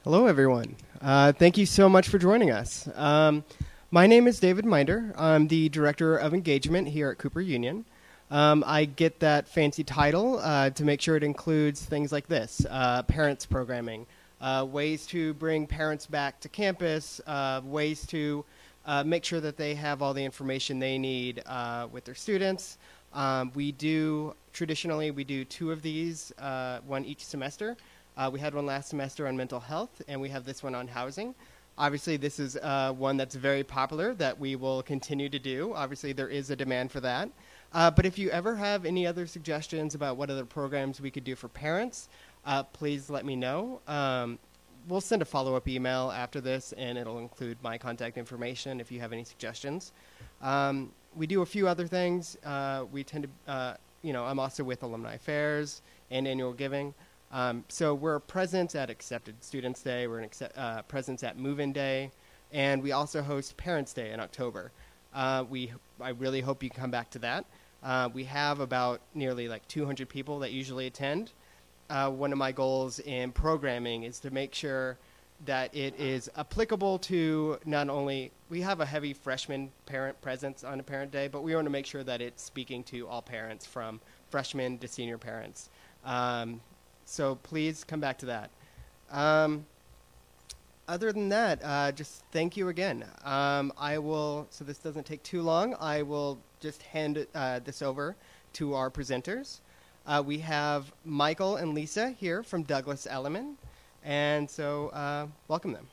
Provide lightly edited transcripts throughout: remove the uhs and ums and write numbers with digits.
Hello, everyone. Thank you so much for joining us. My name is David Minder. I'm the Director of Engagement here at Cooper Union. I get that fancy title to make sure it includes things like this, parents programming, ways to bring parents back to campus, ways to make sure that they have all the information they need with their students. Traditionally, we do 2 of these, one each semester. We had one last semester on mental health, and we have this one on housing. Obviously, this is one that's very popular that we will continue to do. Obviously, there is a demand for that. But if you ever have any other suggestions about what other programs we could do for parents, please let me know. We'll send a follow-up email after this, and it'll include my contact information if you have any suggestions. We do a few other things. We tend to, I'm also with Alumni Affairs and Annual Giving. So we're a presence at Accepted Students Day, we're a presence at Move-In Day, and we also host Parents Day in October. I really hope you come back to that. We have about nearly 200 people that usually attend. One of my goals in programming is to make sure that it is applicable to not only, we have a heavy freshman parent presence on a Parent Day, but we want to make sure that it's speaking to all parents from freshmen to senior parents. So please come back to that. Other than that, just thank you again. So this doesn't take too long, I will just hand this over to our presenters. We have Michael and Lisa here from Douglas Elliman, and so welcome them.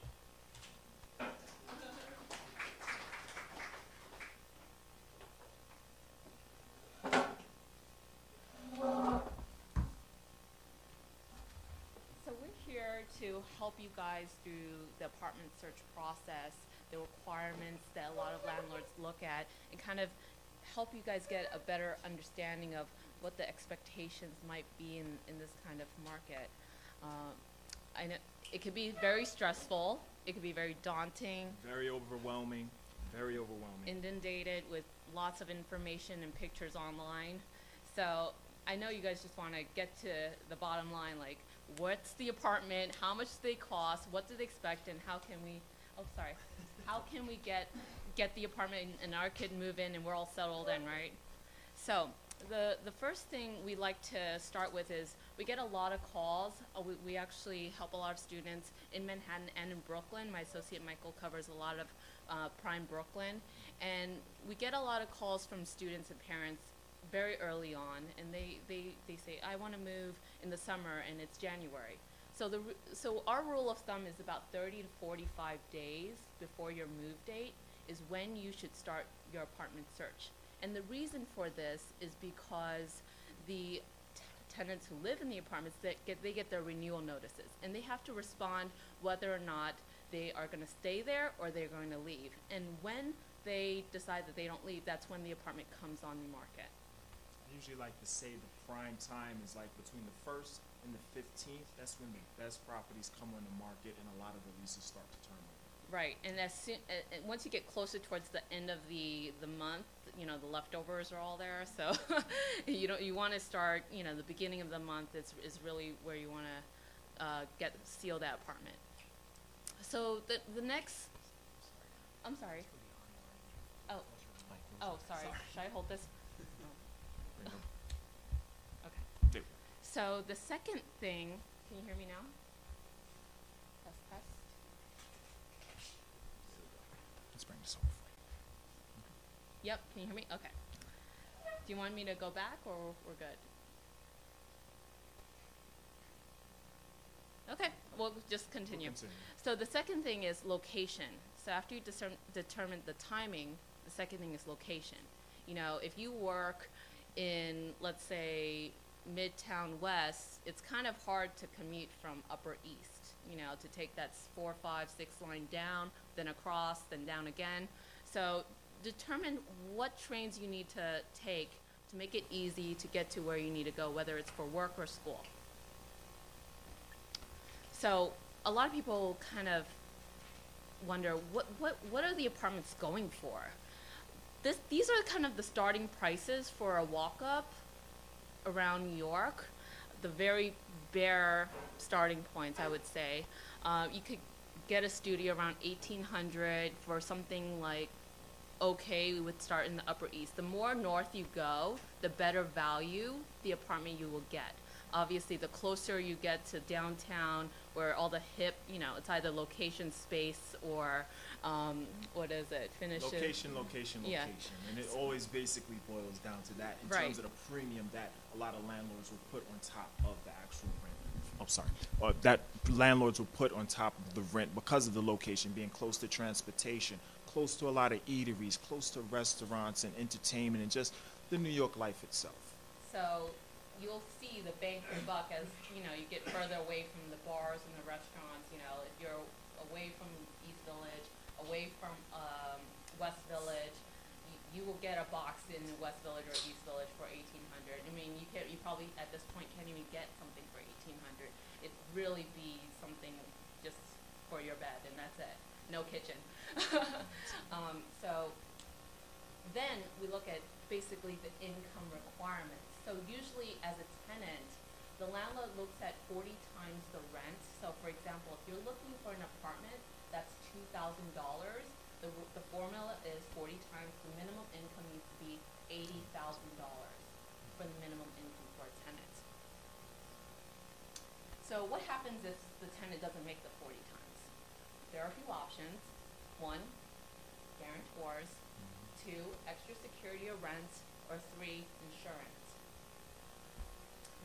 To help you guys through the apartment search process, the requirements that a lot of landlords look at, and kind of help you guys get a better understanding of what the expectations might be in this kind of market. I know it could be very stressful, it could be very daunting. Very overwhelming, Inundated with lots of information and pictures online. So I know you guys just want to get to the bottom line, what's the apartment, how much do they cost, what do they expect, and how can we, how can we get the apartment and our kid move in and we're all settled in, right? So the first thing we like to start with is we get a lot of calls. We actually help a lot of students in Manhattan and in Brooklyn. My associate Michael covers a lot of prime Brooklyn. And we get a lot of calls from students and parents very early on, and they say, I want to move in the summer and it's January. So our rule of thumb is about 30 to 45 days before your move date is when you should start your apartment search. And the reason for this is because the tenants who live in the apartments, they get their renewal notices, and they have to respond whether or not they are going to stay there or they're going to leave. And when they decide that they don't leave, that's when the apartment comes on the market. I usually like to say the prime time is between the 1st and the 15th. That's when the best properties come on the market and a lot of the leases start to turn over. Right, and once you get closer towards the end of the month, the leftovers are all there. So you want to start, the beginning of the month is really where you want to seal that apartment. So the next, I'm sorry. Oh, sorry. Should I hold this? Okay. So the second thing, can you hear me now? Test, test. Let's bring this over for you. Yep, can you hear me? Okay. Do you want me to go back or we're good? Okay, we'll just continue. So the second thing is location. So after you determine the timing, the second thing is location. If you work in, let's say, Midtown West, it's kind of hard to commute from Upper East, to take that 4, 5, 6 line down, then across, then down again. So determine what trains you need to take to make it easy to get to where you need to go, whether it's for work or school. So a lot of people kind of wonder, what are the apartments going for? These are kind of the starting prices for a walk-up around New York, the very bare starting points, I would say. You could get a studio around 1,800 for something like okay, we would start in the Upper East. The more north you go, the better value the apartment you will get. Obviously, the closer you get to downtown, where all the hip, you know, it's either location space or, what is it, finishes. Location. Yeah. And it always basically boils down to that in terms of the premium that a lot of landlords will put on top of the actual rent. I'm sorry. That landlords will put on top of the rent because of the location, being close to transportation, close to a lot of eateries, close to restaurants and entertainment and just the New York life itself. So you'll see the bang for buck as, you know, you get further away from the bars and the restaurants. You know, if you're away from East Village, away from West Village, you will get a box in West Village or East Village for 1,800. I mean, you probably at this point can't even get something for 1,800. It'd really be something just for your bed, and that's it. No kitchen. So then we look at basically the income requirements. So usually as a tenant, the landlord looks at 40 times the rent. So for example, if you're looking for an apartment that's $2,000, the formula is 40 times the minimum income needs to be $80,000 for the minimum income for a tenant. So what happens if the tenant doesn't make the 40 times? There are a few options. 1, guarantors. 2, extra security or rent. Or 3, insurance.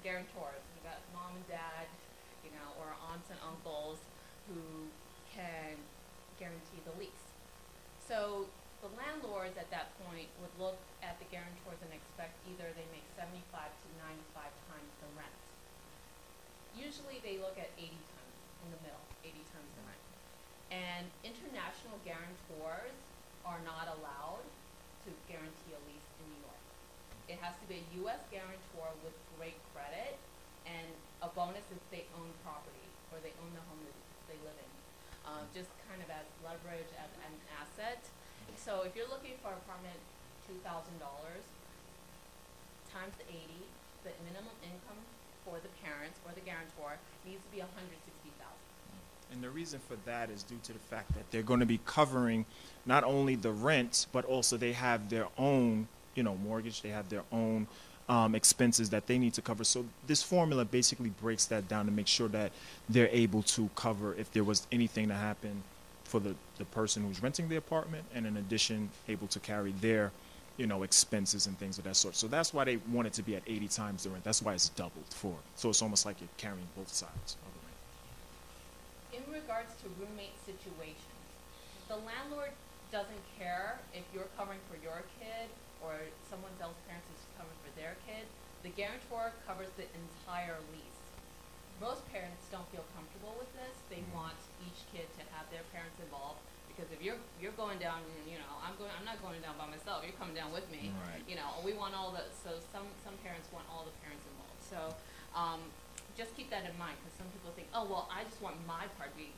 Guarantors. You got mom and dad, you know, or aunts and uncles who can guarantee the lease. So the landlords at that point would look at the guarantors and expect either they make 75 to 95 times the rent. Usually they look at 80 times in the middle, 80 times the rent. And international guarantors are not allowed to guarantee a lease in New York. It has to be a U.S. guarantor with great credit, and a bonus if they own property or they own the home that they live in. Just kind of as leverage, as an asset. So if you're looking for an apartment, $2,000 times 80, the minimum income for the parents or the guarantor needs to be $160,000. And the reason for that is due to the fact that they're going to be covering not only the rent, but also they have their own, you know, mortgage. They have their own expenses that they need to cover. So this formula basically breaks that down to make sure that they're able to cover if there was anything to happen for the person who's renting the apartment, and in addition, able to carry their, you know, expenses and things of that sort. So that's why they want it to be at 80 times the rent. That's why it's doubled for. So it's almost like you're carrying both sides of the rent. In regards to roommate situations, the landlord doesn't care if you're covering for your kid or someone else's parents is covering for their kid. The guarantor covers the entire lease. Most parents don't feel comfortable with this. They want each kid to have their parents involved, because if you're going down, you know, I'm not going down by myself. You're coming down with me. Right. You know, we want all the, so some parents want all the parents involved. So just keep that in mind, because some people think, oh, well, I just want my part to be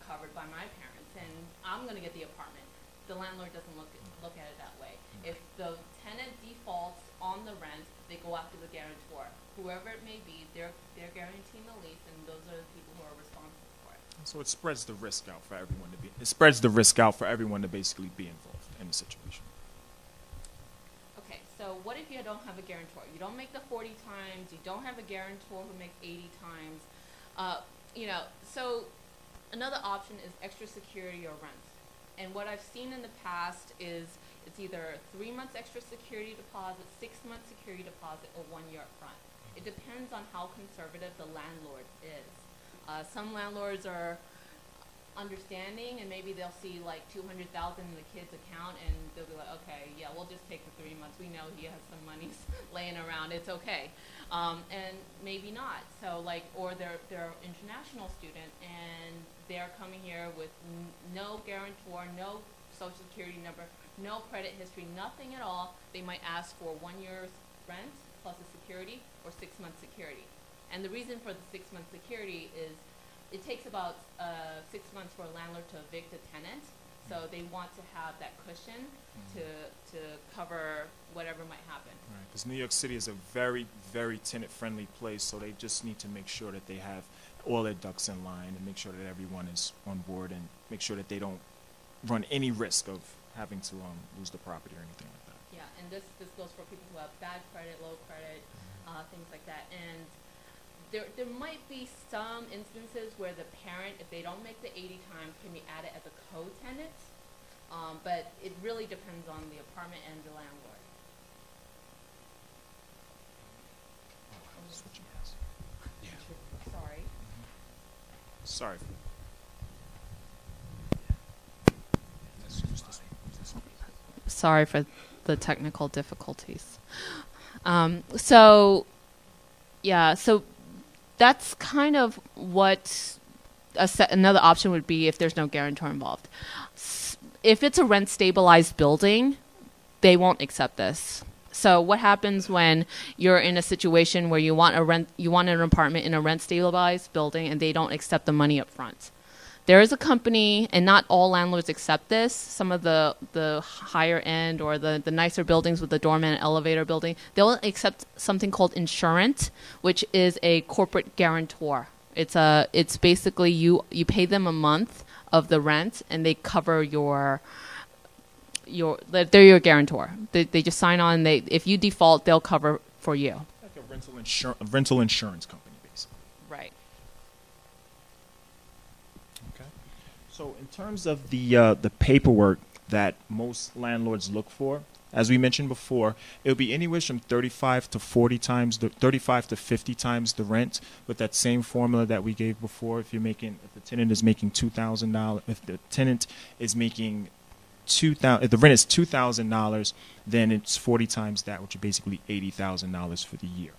covered by my parents, and I'm going to get the apartment. The landlord doesn't look at it that way. If the tenant defaults on the rent, they go after the guarantor. Whoever it may be, they're guaranteeing the lease, and those are the people who are responsible for it. So it spreads the risk out for everyone to be. It spreads the risk out for everyone to basically be involved in the situation. Okay, so what if you don't have a guarantor? You don't make the 40 times. You don't have a guarantor who makes 80 times. You know, so another option is extra security or rent. And what I've seen in the past is it's either 3 months extra security deposit, 6 months security deposit, or 1 year up front. It depends on how conservative the landlord is. Some landlords are understanding, and maybe they'll see like $200,000 in the kid's account, and they'll be like, okay, yeah, we'll just take the 3 months. We know he has some money laying around. It's okay. And maybe not. So like, or they're an international student, and they're coming here with no guarantor, no social security number, no credit history, nothing at all. They might ask for 1 year's rent plus a security, or 6 months security. And the reason for the 6 month security is it takes about 6 months for a landlord to evict a tenant. So they want to have that cushion to cover whatever might happen. Right, because New York City is a very, very tenant-friendly place, so they just need to make sure that they have all their ducks in line and make sure that everyone is on board and make sure that they don't run any risk of having to lose the property or anything like that. Yeah, and this goes for people who have bad credit, low credit, things like that. And there might be some instances where the parent, if they don't make the 80 times, can be added as a co-tenant. But it really depends on the apartment and the landlord. Switching hands. Yeah. Sorry. Sorry. Sorry for the technical difficulties. So that's kind of what another option would be if there's no guarantor involved. If it's a rent-stabilized building, they won't accept this. So what happens when you're in a situation where you want an apartment in a rent-stabilized building and they don't accept the money up front? There is a company, and not all landlords accept this. Some of the higher end or the nicer buildings with the doorman and elevator building, they'll accept something called insurance, which is a corporate guarantor. It's basically you pay them a month of the rent, and they cover they're your guarantor. They just sign on. If you default, they'll cover for you. Like a rental insurance company, basically. Right. Okay. So in terms of the paperwork that most landlords look for, as we mentioned before, it'll be anywhere from 35 to 50 times the rent, with that same formula that we gave before. If the tenant is making $2,000, if the tenant is making if the rent is $2,000, then it's 40 times that, which is basically $80,000 for the year.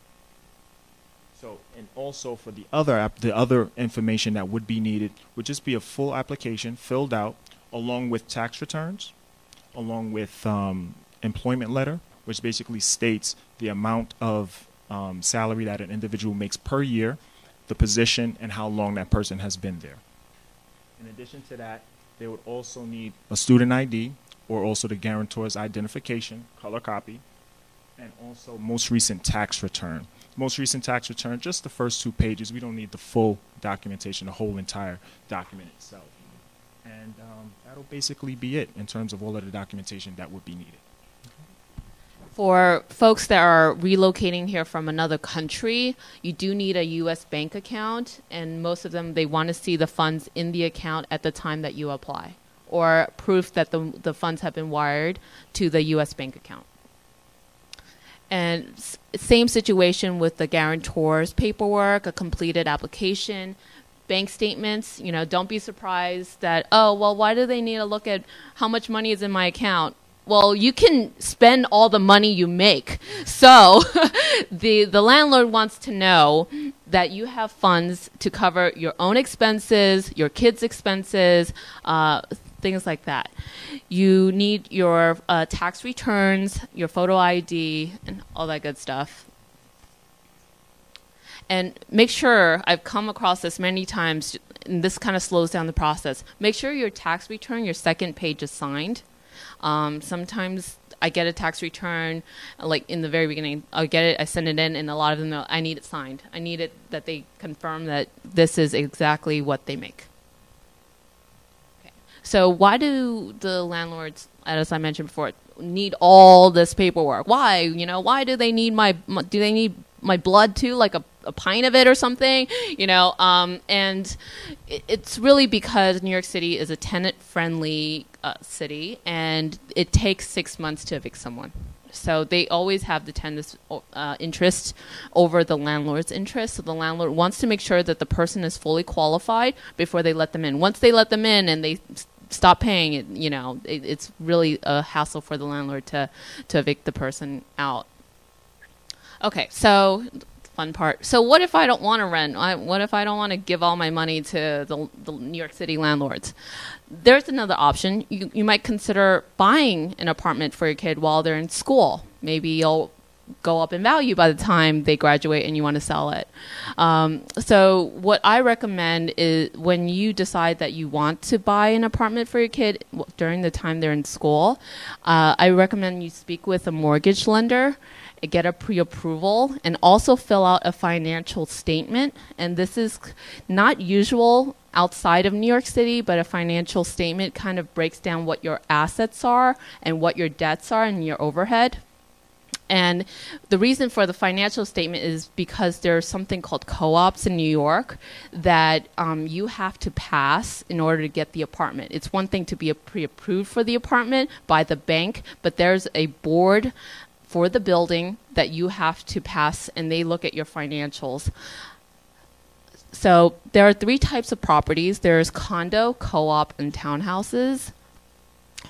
So, and also for the other information that would be needed would just be a full application filled out, along with tax returns, along with employment letter, which basically states the amount of salary that an individual makes per year, the position, and how long that person has been there. In addition to that, they would also need a student ID, or also the guarantor's identification, color copy, and also most recent tax return. Most recent tax return, just the first 2 pages. We don't need the full documentation, the whole entire document itself. And that'll basically be it in terms of all of the documentation that would be needed. For folks that are relocating here from another country, you do need a U.S. bank account, and most of them, they want to see the funds in the account at the time that you apply, or proof that the funds have been wired to the U.S. bank account. And same situation with the guarantor's paperwork, a completed application, bank statements. Don't be surprised that, why do they need to look at how much money is in my account? Well, you can spend all the money you make. So the landlord wants to know that you have funds to cover your own expenses, your kids' expenses, things like that. You need your tax returns, your photo ID, and all that good stuff. And make sure, I've come across this many times, and this kind of slows down the process. Make sure your tax return, your second page, is signed. Sometimes I get a tax return, like in the very beginning, I'll get it, I send it in, and a lot of them know I need it signed. I need it that they confirm that this is exactly what they make. Okay. So why do the landlords, as I mentioned before, need all this paperwork? Why? Why do they need my blood too, like a pint of it or something, and it's really because New York City is a tenant-friendly city, and it takes 6 months to evict someone. So they always have the tenant's interest over the landlord's interest. So the landlord wants to make sure that the person is fully qualified before they let them in. Once they let them in and they stop paying, it's really a hassle for the landlord to evict the person out. Okay, so fun part. So what if I don't want to rent? What if I don't want to give all my money to the New York City landlords? There's another option. You might consider buying an apartment for your kid while they're in school. Maybe you'll go up in value by the time they graduate and you want to sell it. So what I recommend is when you decide that you want to buy an apartment for your kid during the time they're in school, I recommend you speak with a mortgage lender, get a pre-approval, and also fill out a financial statement. And this is not usual outside of New York City, but a financial statement kind of breaks down what your assets are and what your debts are and your overhead. And the reason for the financial statement is because there's something called co-ops in New York that you have to pass in order to get the apartment. It's one thing to be pre-approved for the apartment by the bank, but there's a board for the building that you have to pass, and they look at your financials. So there are 3 types of properties. There's condo, co-op, and townhouses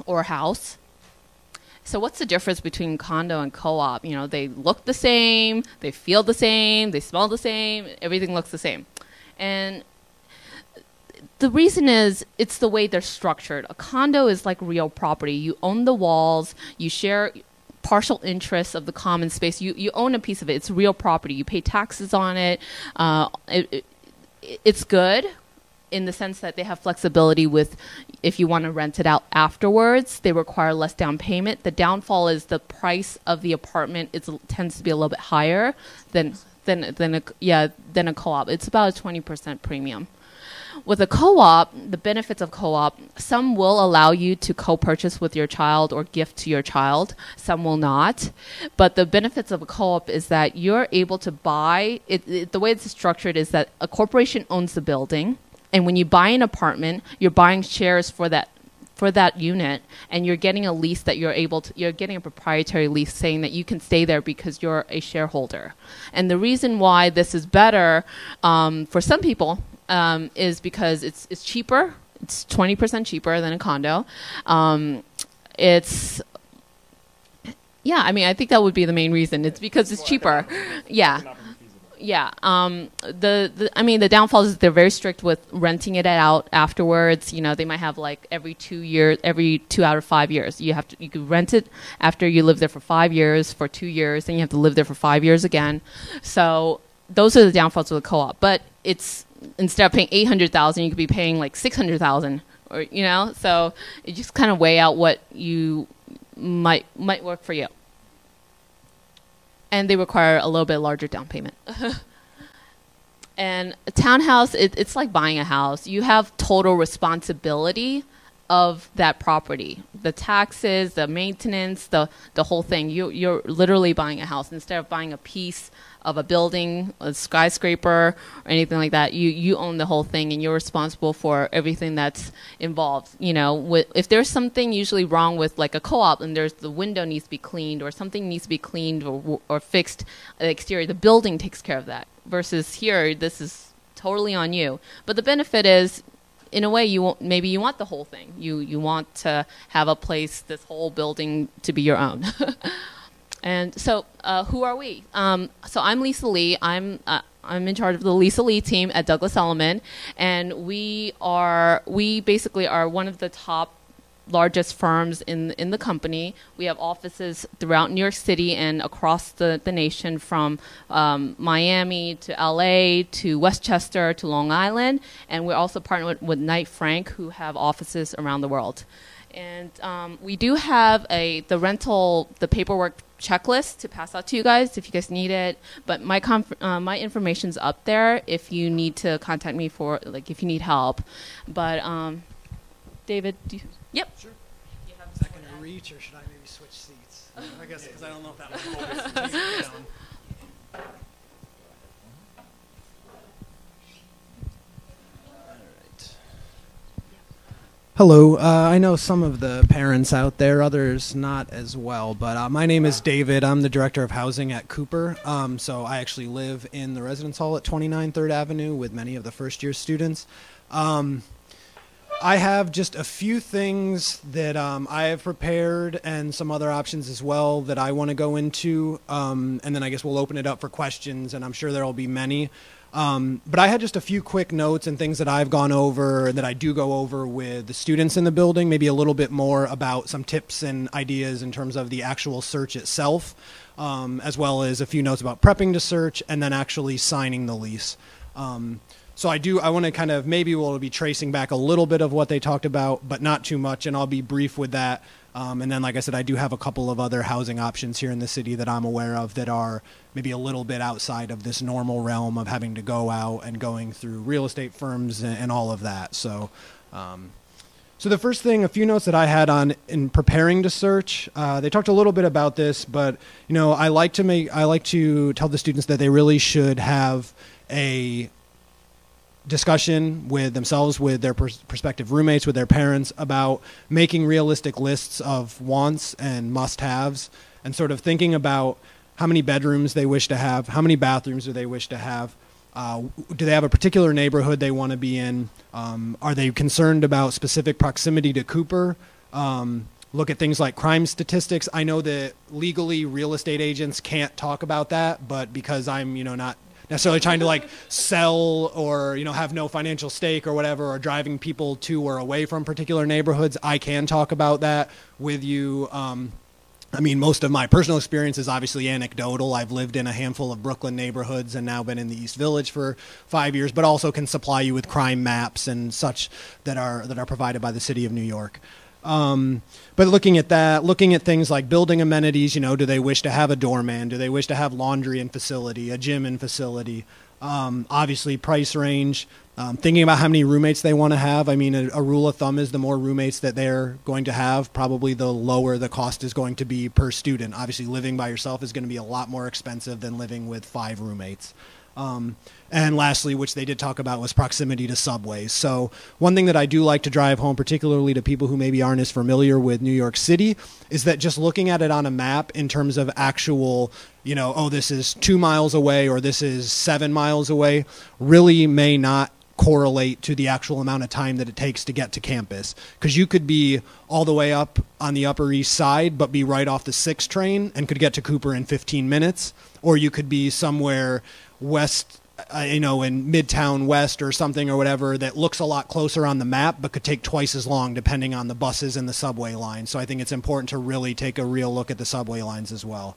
or house. So what's the difference between condo and co-op? You know, they look the same, they feel the same, they smell the same, everything looks the same. And the reason is it's the way they're structured. A condo is like real property. You own the walls, you share partial interests of the common space. You own a piece of it. It's real property. You pay taxes on it. It's good in the sense that they have flexibility with if you want to rent it out afterwards. They require less down payment. The downfall is the price of the apartment tends to be a little bit higher than a co-op. It's about a 20% premium. With a co-op, the benefits of co-op, some will allow you to co-purchase with your child or gift to your child. Some will not. But the benefits of a co-op is that you're able to buy, the way it's structured is that a corporation owns the building. And when you buy an apartment, you're buying shares for that unit, and you're getting a lease that you're getting a proprietary lease saying that you can stay there because you're a shareholder. And the reason why this is better for some people is because it's cheaper. It's 20% cheaper than a condo. I think that would be the main reason. It's because it's cheaper. Yeah. Yeah. The downfall is they're very strict with renting it out afterwards. You know, they might have like every 2 out of 5 years. You could rent it after you live there for 5 years, for 2 years, then you have to live there for 5 years again. So those are the downfalls of the co-op. But it's instead of paying $800,000, you could be paying like $600,000, or So you just kind of weigh out what you might work for you. And they require a little bit larger down payment. And a townhouse, it's like buying a house. You have total responsibility of that property. The taxes, the maintenance, the whole thing. You're literally buying a house. Instead of buying a piece of a building, a skyscraper, or anything like that, you own the whole thing, and you're responsible for everything that's involved. If there's something usually wrong with like a co-op, and the window needs to be cleaned, or something needs to be cleaned or fixed the exterior, the building takes care of that. Versus here, this is totally on you. But the benefit is, in a way, you want the whole thing. You want to have a place, this whole building, to be your own. And so, who are we? So I'm Lisa Lee. I'm in charge of the Lisa Lee team at Douglas Elliman, and we basically are one of the top largest firms in the company. We have offices throughout New York City and across the nation, from Miami to LA to Westchester to Long Island, and we're also partnered with Knight Frank, who have offices around the world. And we do have the paperwork checklist to pass out to you guys if you guys need it. But my information's up there if you need to contact me if you need help. But David, yep. Sure. Is that going to reach, or should I maybe switch seats? I guess because I don't know if that will hold it down. Hello. I know some of the parents out there, others not as well, but my name is David. I'm the Director of Housing at Cooper. So I actually live in the residence hall at 29 3rd Avenue with many of the first-year students. I have just a few things that I have prepared, and some other options as well that I want to go into, and then I guess we'll open it up for questions, and I'm sure there will be many. But I had just a few quick notes and things that I've gone over and that I do go over with the students in the building, maybe a little bit more about some tips and ideas in terms of the actual search itself, as well as a few notes about prepping to search and then actually signing the lease. So I want to kind of, maybe we'll be tracing back a little bit of what they talked about, but not too much, and I'll be brief with that. And then, like I said, I do have a couple of other housing options here in the city that I'm aware of that are maybe a little bit outside of this normal realm of having to go out and going through real estate firms and all of that. So, so the first thing, a few notes that I had on in preparing to search, they talked a little bit about this, but you know, I like to tell the students that they really should have a discussion with themselves, with their prospective roommates, with their parents about making realistic lists of wants and must-haves and sort of thinking about how many bedrooms they wish to have, how many bathrooms do they wish to have, do they have a particular neighborhood they want to be in, are they concerned about specific proximity to Cooper, look at things like crime statistics. I know that legally real estate agents can't talk about that, but because I'm, you know, not necessarily trying to like sell or, you know, have no financial stake or whatever, or driving people to or away from particular neighborhoods, I can talk about that with you. I mean, most of my personal experience is obviously anecdotal. I've lived in a handful of Brooklyn neighborhoods and now been in the East Village for 5 years, but also can supply you with crime maps and such that are provided by the city of New York. But looking at that, looking at things like building amenities, you know, do they wish to have a doorman? Do they wish to have laundry in facility, a gym in facility? Obviously price range, thinking about how many roommates they want to have. I mean, a rule of thumb is the more roommates that they're going to have, probably the lower the cost is going to be per student. Obviously living by yourself is going to be a lot more expensive than living with 5 roommates. And lastly, which they did talk about, was proximity to subways. So one thing that I do like to drive home, particularly to people who maybe aren't as familiar with New York City, is that just looking at it on a map in terms of actual, you know, oh, this is 2 miles away or this is 7 miles away, really may not correlate to the actual amount of time that it takes to get to campus. Because you could be all the way up on the Upper East Side, but be right off the 6 train and could get to Cooper in 15 minutes. Or you could be somewhere west, you know, in Midtown West or something or whatever that looks a lot closer on the map, but could take twice as long depending on the buses and the subway lines. So I think it's important to really take a real look at the subway lines as well.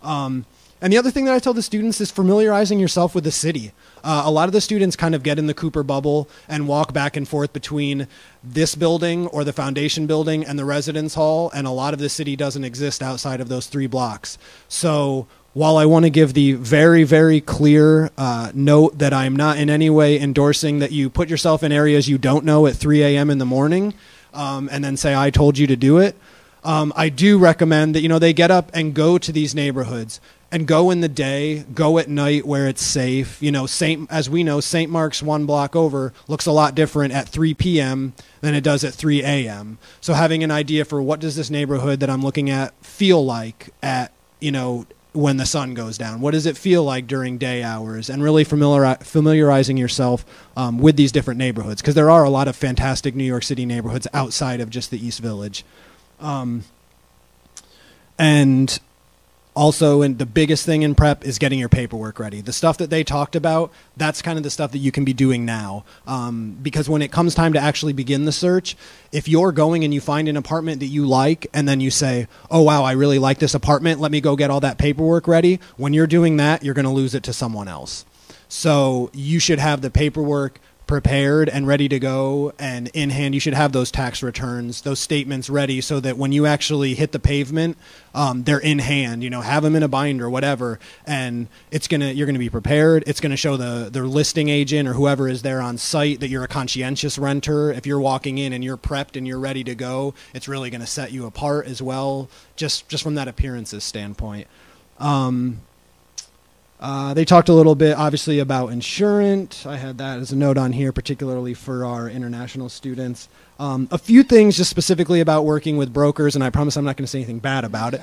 And the other thing that I tell the students is familiarizing yourself with the city. A lot of the students kind of get in the Cooper bubble and walk back and forth between this building or the foundation building and the residence hall, and a lot of the city doesn't exist outside of those 3 blocks. So while I want to give the very, very clear note that I'm not in any way endorsing that you put yourself in areas you don't know at 3 a.m. in the morning and then say, I told you to do it, I do recommend that, you know, they get up and go to these neighborhoods and go in the day, go at night where it's safe. You know, as we know, St. Mark's 1 block over looks a lot different at 3 p.m. than it does at 3 a.m. So having an idea for what does this neighborhood that I'm looking at feel like at, you know, when the sun goes down? What does it feel like during day hours? And really familiarizing yourself with these different neighborhoods, because there are a lot of fantastic New York City neighborhoods outside of just the East Village. And also, and the biggest thing in prep is getting your paperwork ready. The stuff that they talked about, that's kind of the stuff that you can be doing now. Because when it comes time to actually begin the search, if you're going and you find an apartment that you like, and then you say, oh, wow, I really like this apartment, let me go get all that paperwork ready. When you're doing that, you're going to lose it to someone else. So you should have the paperwork prepared and ready to go, and in hand. You should have those tax returns, those statements ready, so that when you actually hit the pavement, they're in hand. You know, have them in a binder, whatever, and you're gonna be prepared. It's gonna show the listing agent or whoever is there on site that you're a conscientious renter. If you're walking in and you're prepped and you're ready to go, it's really gonna set you apart as well, just from that appearances standpoint. They talked a little bit, obviously, about insurance. I had that as a note on here, particularly for our international students. A few things just specifically about working with brokers, and I promise I'm not going to say anything bad about it.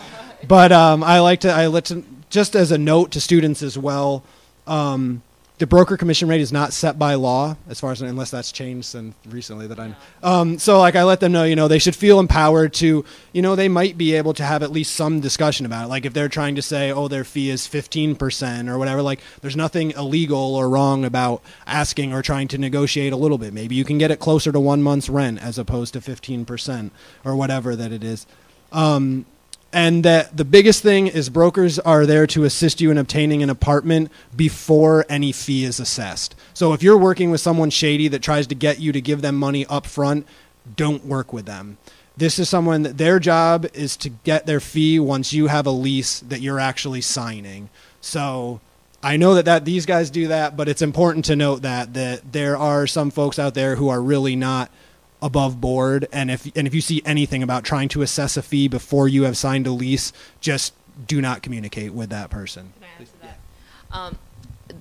But I like to, just as a note to students as well, the the broker commission rate is not set by law, as far as, unless that's changed since recently that I. So like I let them know, they should feel empowered to, they might be able to have at least some discussion about it. Like if they're trying to say, oh, their fee is 15% or whatever, like there's nothing illegal or wrong about asking or trying to negotiate a little bit. Maybe you can get it closer to 1 month's rent as opposed to 15% or whatever that it is. And that the biggest thing is brokers are there to assist you in obtaining an apartment before any fee is assessed. So if you're working with someone shady that tries to get you to give them money up front, don't work with them. This is someone that their job is to get their fee once you have a lease that you're actually signing. So I know that these guys do that, but it's important to note that there are some folks out there who are really not above board, and if you see anything about trying to assess a fee before you have signed a lease, just do not communicate with that person. Can I answer that?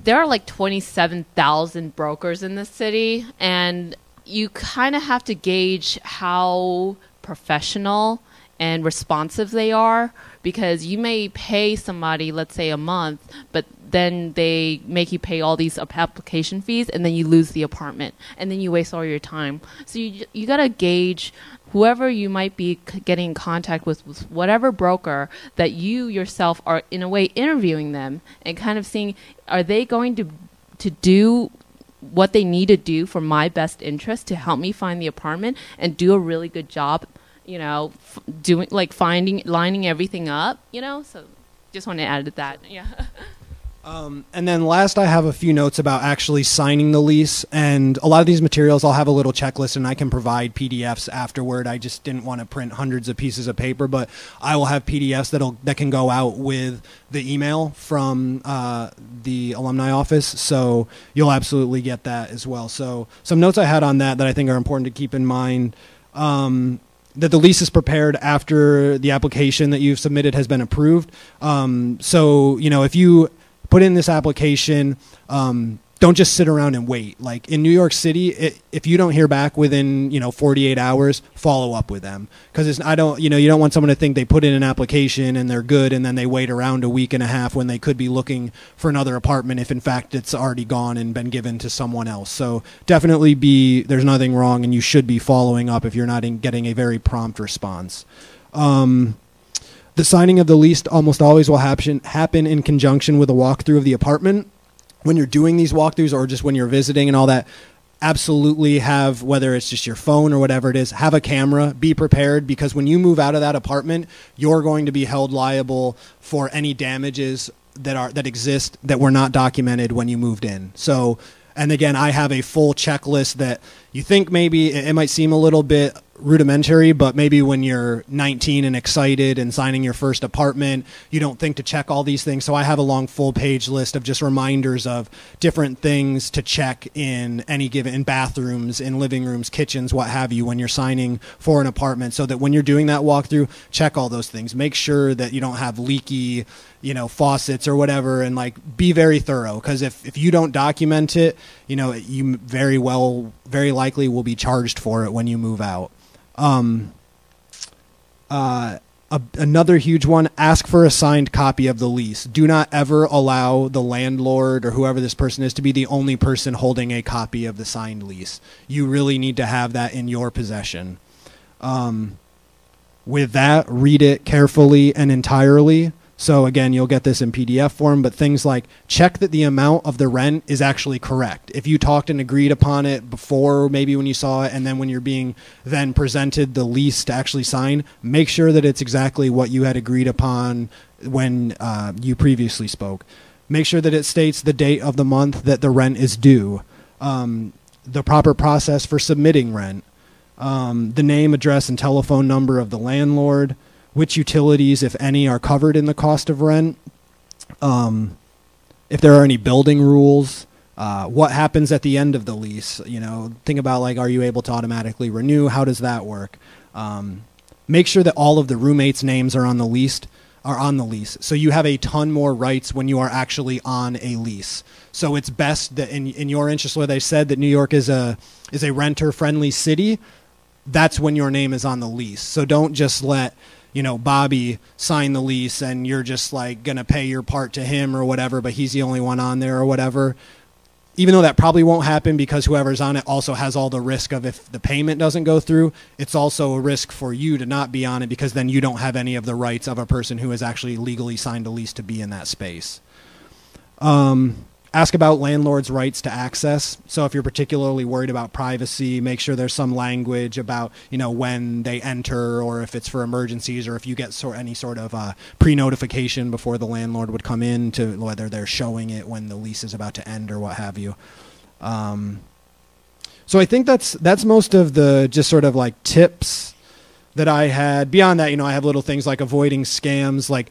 There are like 27,000 brokers in the city, and you kind of have to gauge how professional and responsive they are, because you may pay somebody, let's say a month, but then they make you pay all these application fees, and then you lose the apartment, and then you waste all your time. So you got to gauge whoever you might be getting in contact with whatever broker, that you yourself are in a way interviewing them and kind of seeing, are they going to do what they need to do for my best interest to help me find the apartment and do a really good job, doing like lining everything up, so just want to add to that. Yeah. And then last, I have a few notes about actually signing the lease, and a lot of these materials I'll have a little checklist, and I can provide PDFs afterward. I just didn't want to print hundreds of pieces of paper, but I will have PDFs that can go out with the email from the alumni office, so you'll absolutely get that as well. So some notes I had on that I think are important to keep in mind. That the lease is prepared after the application that you've submitted has been approved. So, if you put in this application, don't just sit around and wait. Like in New York City, if you don't hear back within 48 hours, follow up with them, because you don't want someone to think they put in an application and they're good, and then they wait around a week and a half when they could be looking for another apartment if in fact it's already gone and been given to someone else. So definitely there's nothing wrong, and you should be following up if you're not getting a very prompt response. The signing of the lease almost always will happen in conjunction with a walkthrough of the apartment. When you're doing these walkthroughs or just when you're visiting and all that, absolutely have, whether it's just your phone or whatever it is, have a camera, be prepared, because when you move out of that apartment, you're going to be held liable for any damages that exist that were not documented when you moved in. So, and again, I have a full checklist that you think maybe it might seem a little bit rudimentary, but maybe when you're 19 and excited and signing your first apartment, you don't think to check all these things. So I have a long full page list of just reminders of different things to check in bathrooms, in living rooms, kitchens, what have you, when you're signing for an apartment, so that when you're doing that walkthrough, check all those things. Make sure that you don't have leaky, faucets or whatever, and be very thorough, because if you don't document it, you very likely will be charged for it when you move out. Another huge one, ask for a signed copy of the lease. Do not ever allow the landlord or whoever this person is to be the only person holding a copy of the signed lease. You really need to have that in your possession. With that, read it carefully and entirely. So again, you'll get this in PDF form, but things like check that the amount of the rent is actually correct. If you talked and agreed upon it before, maybe when you saw it, and then when you're being then presented the lease to actually sign, make sure that it's exactly what you had agreed upon when you previously spoke. Make sure that it states the date of the month that the rent is due, the proper process for submitting rent, the name, address, and telephone number of the landlord, which utilities, if any, are covered in the cost of rent, if there are any building rules, what happens at the end of the lease. Think about are you able to automatically renew? How does that work? Make sure that all of the roommates' names are on the lease. So you have a ton more rights when you are actually on a lease. So it's best that in your interest, where they said that New York is a renter-friendly city, that's when your name is on the lease. So don't just let Bobby sign the lease and you're just going to pay your part to him or whatever, but he's the only one on there or whatever. even though that probably won't happen because whoever's on it also has all the risk of if the payment doesn't go through, it's also a risk for you to not be on it because then you don't have any of the rights of a person who has actually legally signed a lease to be in that space. Ask about landlords' rights to access. So if you're particularly worried about privacy, make sure there's some language about, when they enter or if it's for emergencies or if you get any sort of pre-notification before the landlord would come in to whether they're showing it when the lease is about to end or what have you. So I think that's most of the just sort of like tips that I had. Beyond that, I have little things like avoiding scams, like,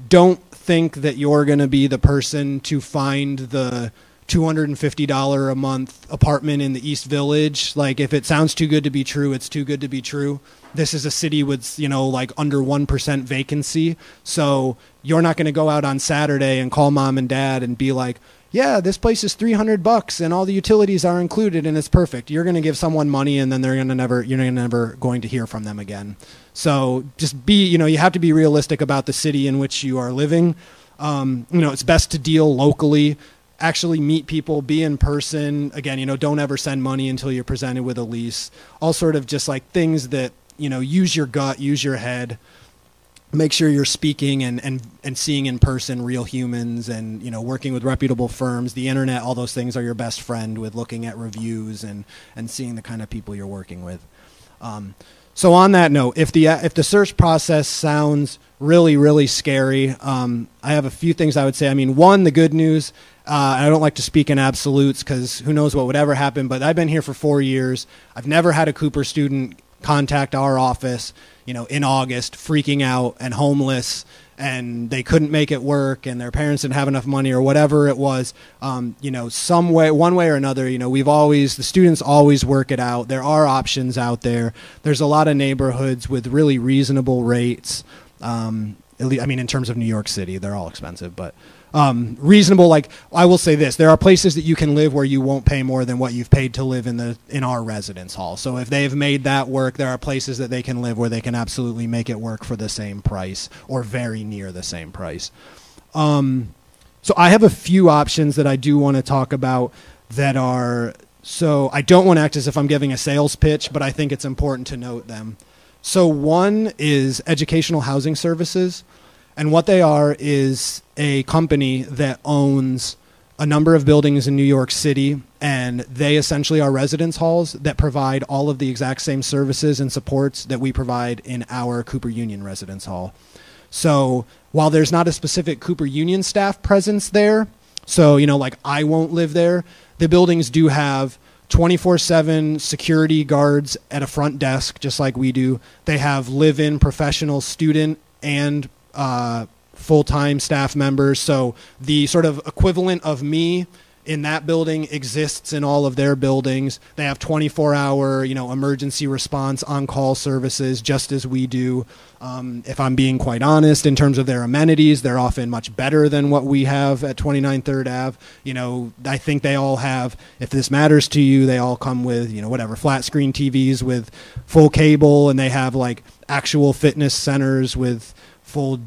don't think that you're going to be the person to find the $250 a month apartment in the East Village. Like, if it sounds too good to be true, it's too good to be true. This is a city with, like under 1% vacancy. So you're not going to go out on Saturday and call mom and dad and be like, yeah, this place is $300 and all the utilities are included and it's perfect. You're going to give someone money and then you're never going to hear from them again. So just you have to be realistic about the city in which you are living. It's best to deal locally, actually meet people, be in person. Again, don't ever send money until you're presented with a lease. All sort of just like things that, use your gut, use your head. Make sure you're speaking and seeing in person real humans and, working with reputable firms. The internet, all those things are your best friend with looking at reviews and seeing the kind of people you're working with. So on that note, if the search process sounds really, really scary, I have a few things I would say. I mean, one, the good news, I don't like to speak in absolutes because who knows what would ever happen, but I've been here for 4 years. I've never had a Cooper student contact our office, in August, freaking out and homeless, and they couldn't make it work, and their parents didn't have enough money or whatever it was. Some way, one way or another, the students always work it out. There are options out there. There's a lot of neighborhoods with really reasonable rates. In terms of New York City, they're all expensive, but reasonable. Like, I will say this, there are places that you can live where you won't pay more than what you've paid to live in our residence hall. So if they've made that work, there are places that they can live where they can absolutely make it work for the same price or very near the same price. So I have a few options that I do want to talk about that are, so I don't want to act as if I'm giving a sales pitch, but I think it's important to note them. So one is educational housing services. And what they are is a company that owns a number of buildings in New York City, and they essentially are residence halls that provide all of the exact same services and supports that we provide in our Cooper Union residence hall. So while there's not a specific Cooper Union staff presence there, so, like I won't live there, the buildings do have 24/7 security guards at a front desk, just like we do. They have live-in professional student and full-time staff members. So the sort of equivalent of me in that building exists in all of their buildings. They have 24-hour, emergency response on-call services, just as we do. If I'm being quite honest, in terms of their amenities, they're often much better than what we have at 29 3rd Ave. I think they all have, if this matters to you, they all come with, flat screen TVs with full cable, and they have like actual fitness centers with full,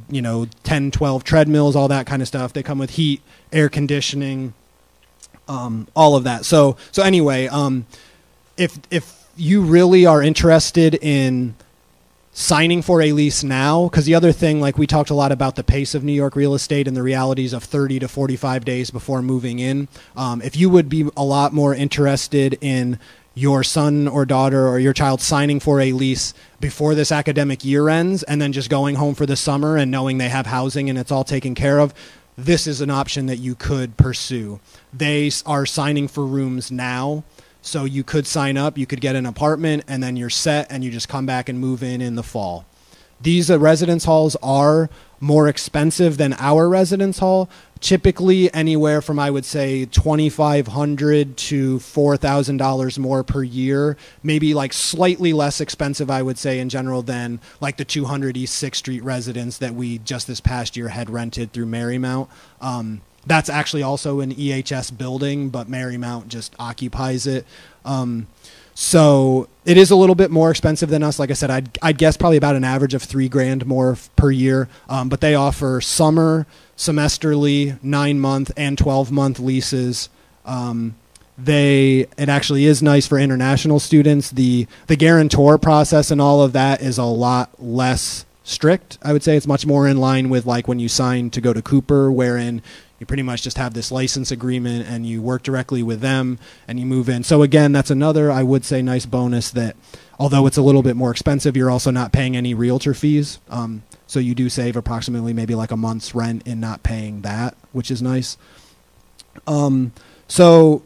10, 12 treadmills, all that kind of stuff. They come with heat, air conditioning, all of that. So anyway, if you really are interested in signing for a lease now, because the other thing, like we talked a lot about the pace of New York real estate and the realities of 30 to 45 days before moving in. If you would be a lot more interested in your son or daughter or your child signing for a lease before this academic year ends and then just going home for the summer and knowing they have housing and it's all taken care of, this is an option that you could pursue. They are signing for rooms now, so you could sign up, you could get an apartment, and then you're set and you just come back and move in the fall. These residence halls are more expensive than our residence hall, typically anywhere from, I would say, $2,500 to $4,000 more per year, maybe like slightly less expensive, I would say, in general than like the 200 East 6th Street residence that we just this past year had rented through Marymount. That's actually also an EHS building, but Marymount just occupies it. So it is a little bit more expensive than us. Like I said, I'd guess probably about an average of $3,000 more per year. But they offer summer, semesterly, 9-month, and 12-month leases. It actually is nice for international students. The guarantor process and all of that is a lot less strict. I would say it's much more in line with like when you sign to go to Cooper, wherein you pretty much just have this license agreement and you work directly with them and you move in. So again, that's another, I would say, nice bonus that although it's a little bit more expensive, you're also not paying any realtor fees. So you do save approximately maybe like a month's rent in not paying that, which is nice. So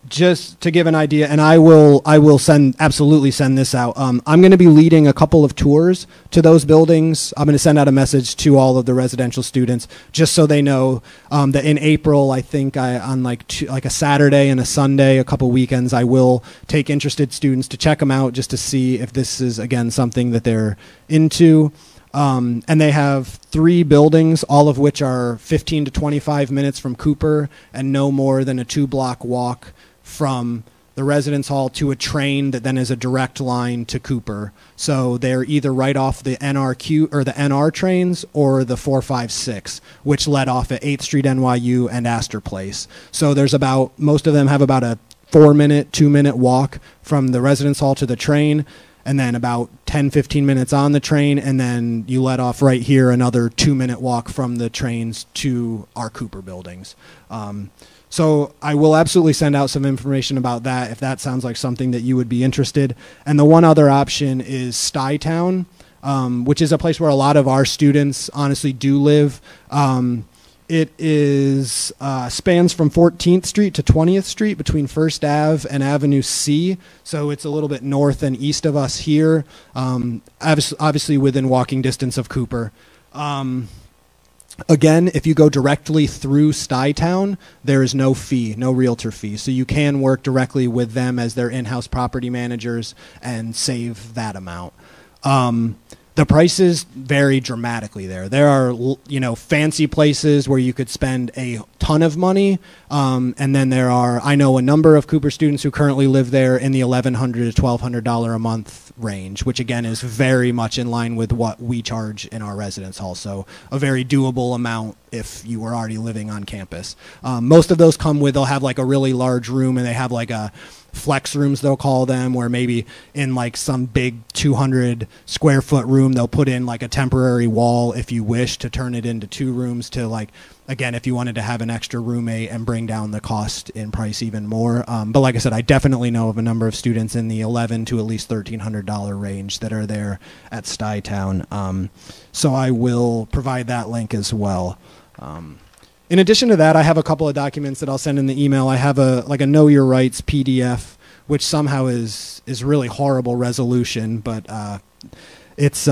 just to give an idea, and I will absolutely send this out. I'm going to be leading a couple of tours to those buildings. I'm going to send out a message to all of the residential students just so they know that in April, I think on like a Saturday and a Sunday, a couple weekends, I will take interested students to check them out just to see if this is, again, something that they're into. And they have 3 buildings, all of which are 15 to 25 minutes from Cooper and no more than a 2-block walk from the residence hall to a train that then is a direct line to Cooper. So they're either right off the NRQ or the NR trains or the 456, which let off at 8th Street NYU and Astor Place. So most of them have about a 4-minute, 2-minute walk from the residence hall to the train, and then about 10, 15 minutes on the train, and then you let off right here another 2-minute walk from the trains to our Cooper buildings. So I will absolutely send out some information about that if that sounds like something that you would be interested. And the one other option is Stuytown, which is a place where a lot of our students honestly do live. It is spans from 14th Street to 20th Street between First Ave and Avenue C. So it's a little bit north and east of us here, obviously within walking distance of Cooper. Again, if you go directly through Stuytown, there is no fee, no realtor fee. So you can work directly with them as their in-house property managers and save that amount. The prices vary dramatically there. There are, fancy places where you could spend a ton of money, and then I know a number of Cooper students who currently live there in the $1,100 to $1,200 a month range, which again is very much in line with what we charge in our residence hall. So a very doable amount if you were already living on campus. Most of those they'll have like a really large room, and they have like a flex rooms, they'll call them, where maybe in like some big 200 square foot room, they'll put in like a temporary wall if you wish to turn it into 2 rooms to like, again, if you wanted to have an extra roommate and bring down the cost in price even more. But like I said, I definitely know of a number of students in the $1,100 to at least $1,300 range that are there at Stuytown. So I will provide that link as well. In addition to that, I have a couple of documents that I'll send in the email. I have a Know Your Rights PDF, which somehow is really horrible resolution, but it's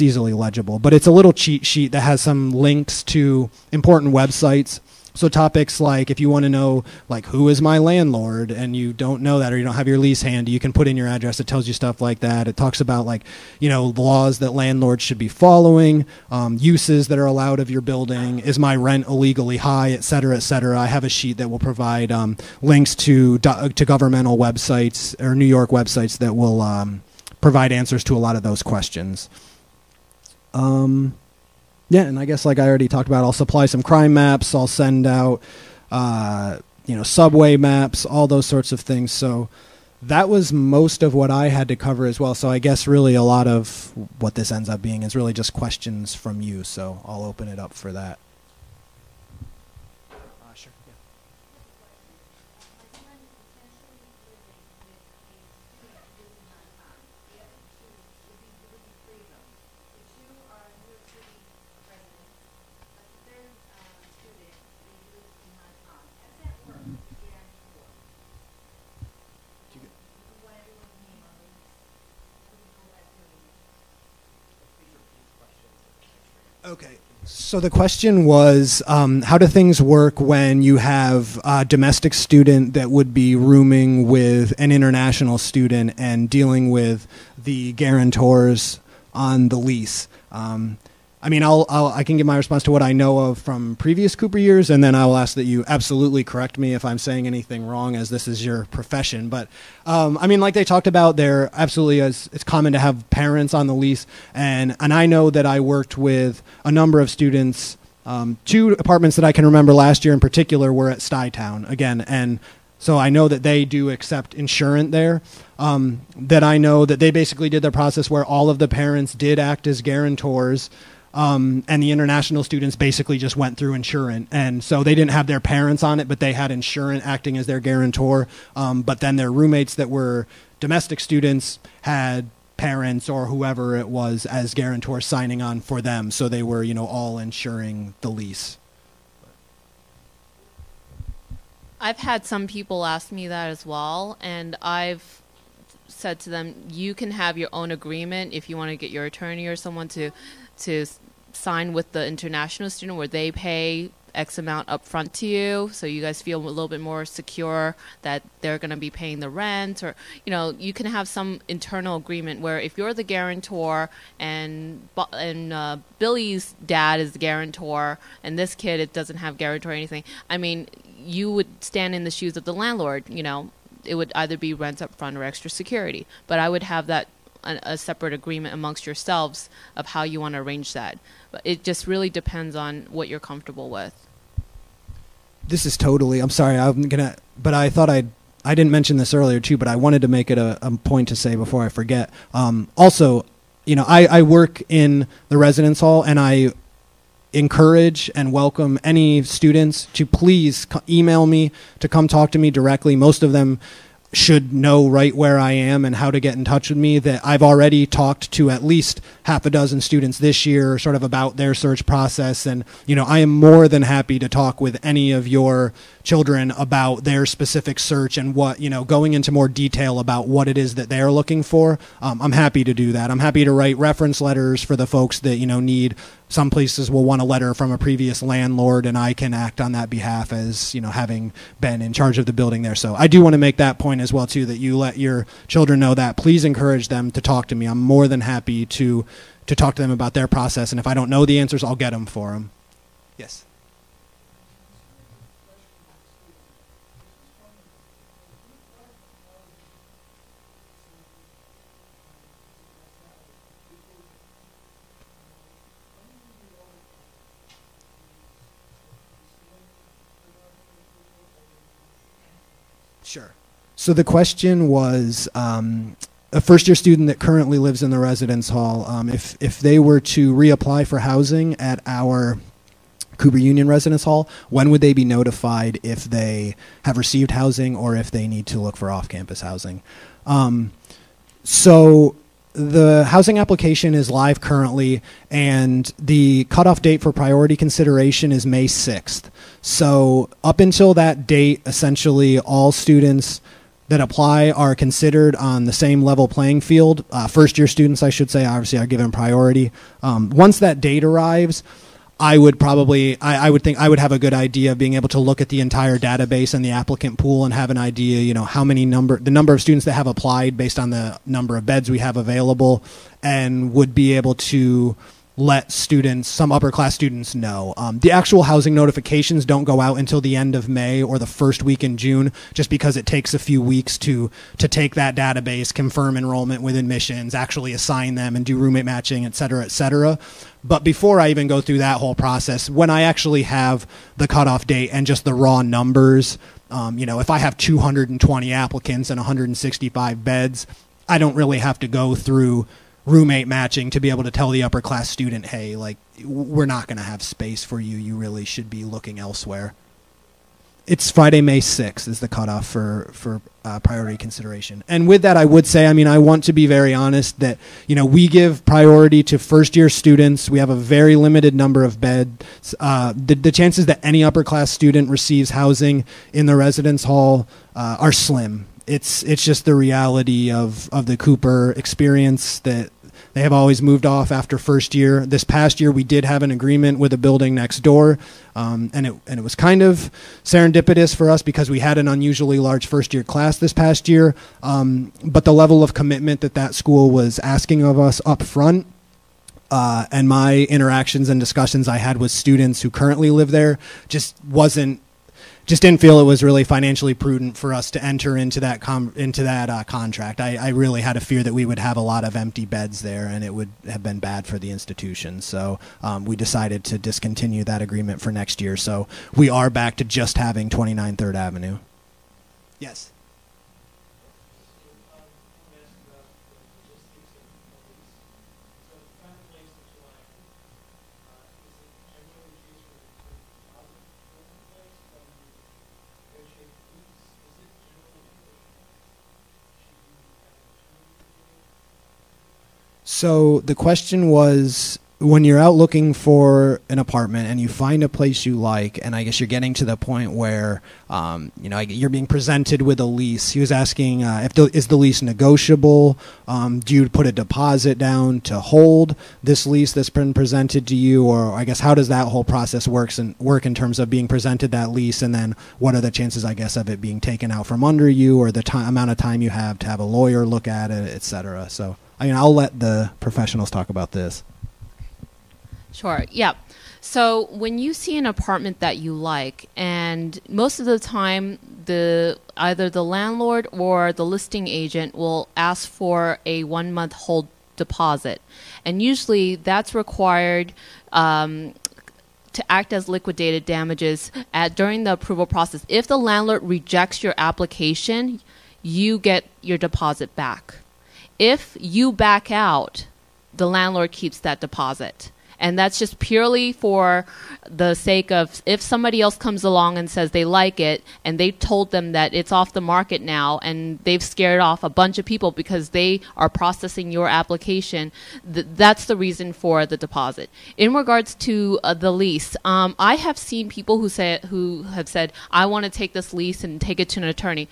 easily legible. But it's a little cheat sheet that has some links to important websites. So topics like if you want to know like who is my landlord and you don't know that or you don't have your lease handy, you can put in your address. It tells you stuff like that. It talks about like, laws that landlords should be following, uses that are allowed of your building, is my rent illegally high, et cetera, et cetera. I have a sheet that will provide links to governmental websites or New York websites that will provide answers to a lot of those questions. Yeah, and I guess like I already talked about, I'll supply some crime maps. I'll send out, subway maps, all those sorts of things. So that was most of what I had to cover as well. So I guess really a lot of what this ends up being is really just questions from you. So I'll open it up for that. Sure. Yeah. Okay, so the question was, how do things work when you have a domestic student that would be rooming with an international student and dealing with the guarantors on the lease? I mean, I can give my response to what I know of from previous Cooper years, and then I will ask that you absolutely correct me if I'm saying anything wrong, as this is your profession. But I mean, like they talked about, there absolutely is. It's common to have parents on the lease, and I know that I worked with a number of students. 2 apartments that I can remember last year in particular were at Stuytown again, and so I know that they do accept insurance there. That I know that they basically did their process where all of the parents did act as guarantors. And the international students basically just went through insurance. And so they didn't have their parents on it, but they had insurance acting as their guarantor. But then their roommates that were domestic students had parents or whoever it was as guarantors signing on for them. So they were, all insuring the lease. I've had some people ask me that as well, and I've said to them, you can have your own agreement if you want to get your attorney or someone to sign with the international student where they pay X amount up front to you, so you guys feel a little bit more secure that they're going to be paying the rent, or you can have some internal agreement where if you're the guarantor and Billy's dad is the guarantor and this kid it doesn't have guarantor or anything, I mean, you would stand in the shoes of the landlord. It would either be rent up front or extra security, but I would have that a separate agreement amongst yourselves of how you want to arrange that. But it just really depends on what you're comfortable with. This is totally, I'm sorry, but I thought I didn't mention this earlier too, but I wanted to make it a point to say before I forget. Also, I work in the residence hall, and I encourage and welcome any students to please email me, to come talk to me directly. Most of them should know right where I am and how to get in touch with me. That I've already talked to at least half a dozen students this year sort of about their search process, and I am more than happy to talk with any of your children about their specific search and what, going into more detail about what it is that they're looking for. I'm happy to do that. I'm happy to write reference letters for the folks that need. Some places will want a letter from a previous landlord, and I can act on that behalf as, having been in charge of the building there. So I do want to make that point as well, too, that you let your children know that. Please encourage them to talk to me. I'm more than happy to talk to them about their process, and if I don't know the answers, I'll get them for them. Yes. Sure. So the question was, a first-year student that currently lives in the residence hall, if they were to reapply for housing at our Cooper Union Residence Hall, when would they be notified if they have received housing or if they need to look for off-campus housing? So the housing application is live currently, and the cutoff date for priority consideration is May 6th. So up until that date, essentially all students that apply are considered on the same level playing field. First-year students, I should say, obviously are given priority. Once that date arrives, I would think I would have a good idea of being able to look at the entire database and the applicant pool and have an idea, how many the number of students that have applied based on the number of beds we have available, and would be able to let students, some upper class students, know. The actual housing notifications don't go out until the end of May or the first week in June, just because it takes a few weeks to take that database, confirm enrollment with admissions, actually assign them and do roommate matching, et cetera, et cetera. But before I even go through that whole process, when I actually have the cutoff date and just the raw numbers, if I have 220 applicants and 165 beds, I don't really have to go through roommate matching to be able to tell the upper class student, hey, we're not going to have space for you. You really should be looking elsewhere. It's Friday, May 6th is the cutoff for priority consideration. And with that, I would say, I want to be very honest that, we give priority to first-year students. We have a very limited number of beds. The chances that any upper-class student receives housing in the residence hall are slim. It's just the reality of the Cooper experience that they have always moved off after first year. This past year, we did have an agreement with a building next door, and it was kind of serendipitous for us because we had an unusually large first-year class this past year. But the level of commitment that school was asking of us up front and my interactions and discussions I had with students who currently live there just didn't feel it was really financially prudent for us to enter into that contract. I really had a fear that we would have a lot of empty beds there, and it would have been bad for the institution. So we decided to discontinue that agreement for next year. So we are back to just having 29 3rd Avenue. Yes. So the question was, when you're out looking for an apartment and you find a place you like, and I guess you're getting to the point where you're being presented with a lease. He was asking is the lease negotiable? Do you put a deposit down to hold this lease that's been presented to you, or I guess how does that whole process work in terms of being presented that lease, and then what are the chances, I guess, of it being taken out from under you, or the amount of time you have to have a lawyer look at it, etc. So I'll let the professionals talk about this. Sure. Yeah. So when you see an apartment that you like, and most of the time either the landlord or the listing agent will ask for a 1-month hold deposit, and usually that's required to act as liquidated damages during the approval process. If the landlord rejects your application, you get your deposit back. If you back out, the landlord keeps that deposit. And that's just purely for the sake of, if somebody else comes along and says they like it, and they told them that it's off the market now, and they've scared off a bunch of people because they are processing your application, that's the reason for the deposit. In regards to the lease, I have seen people who have said, I want to take this lease and take it to an attorney.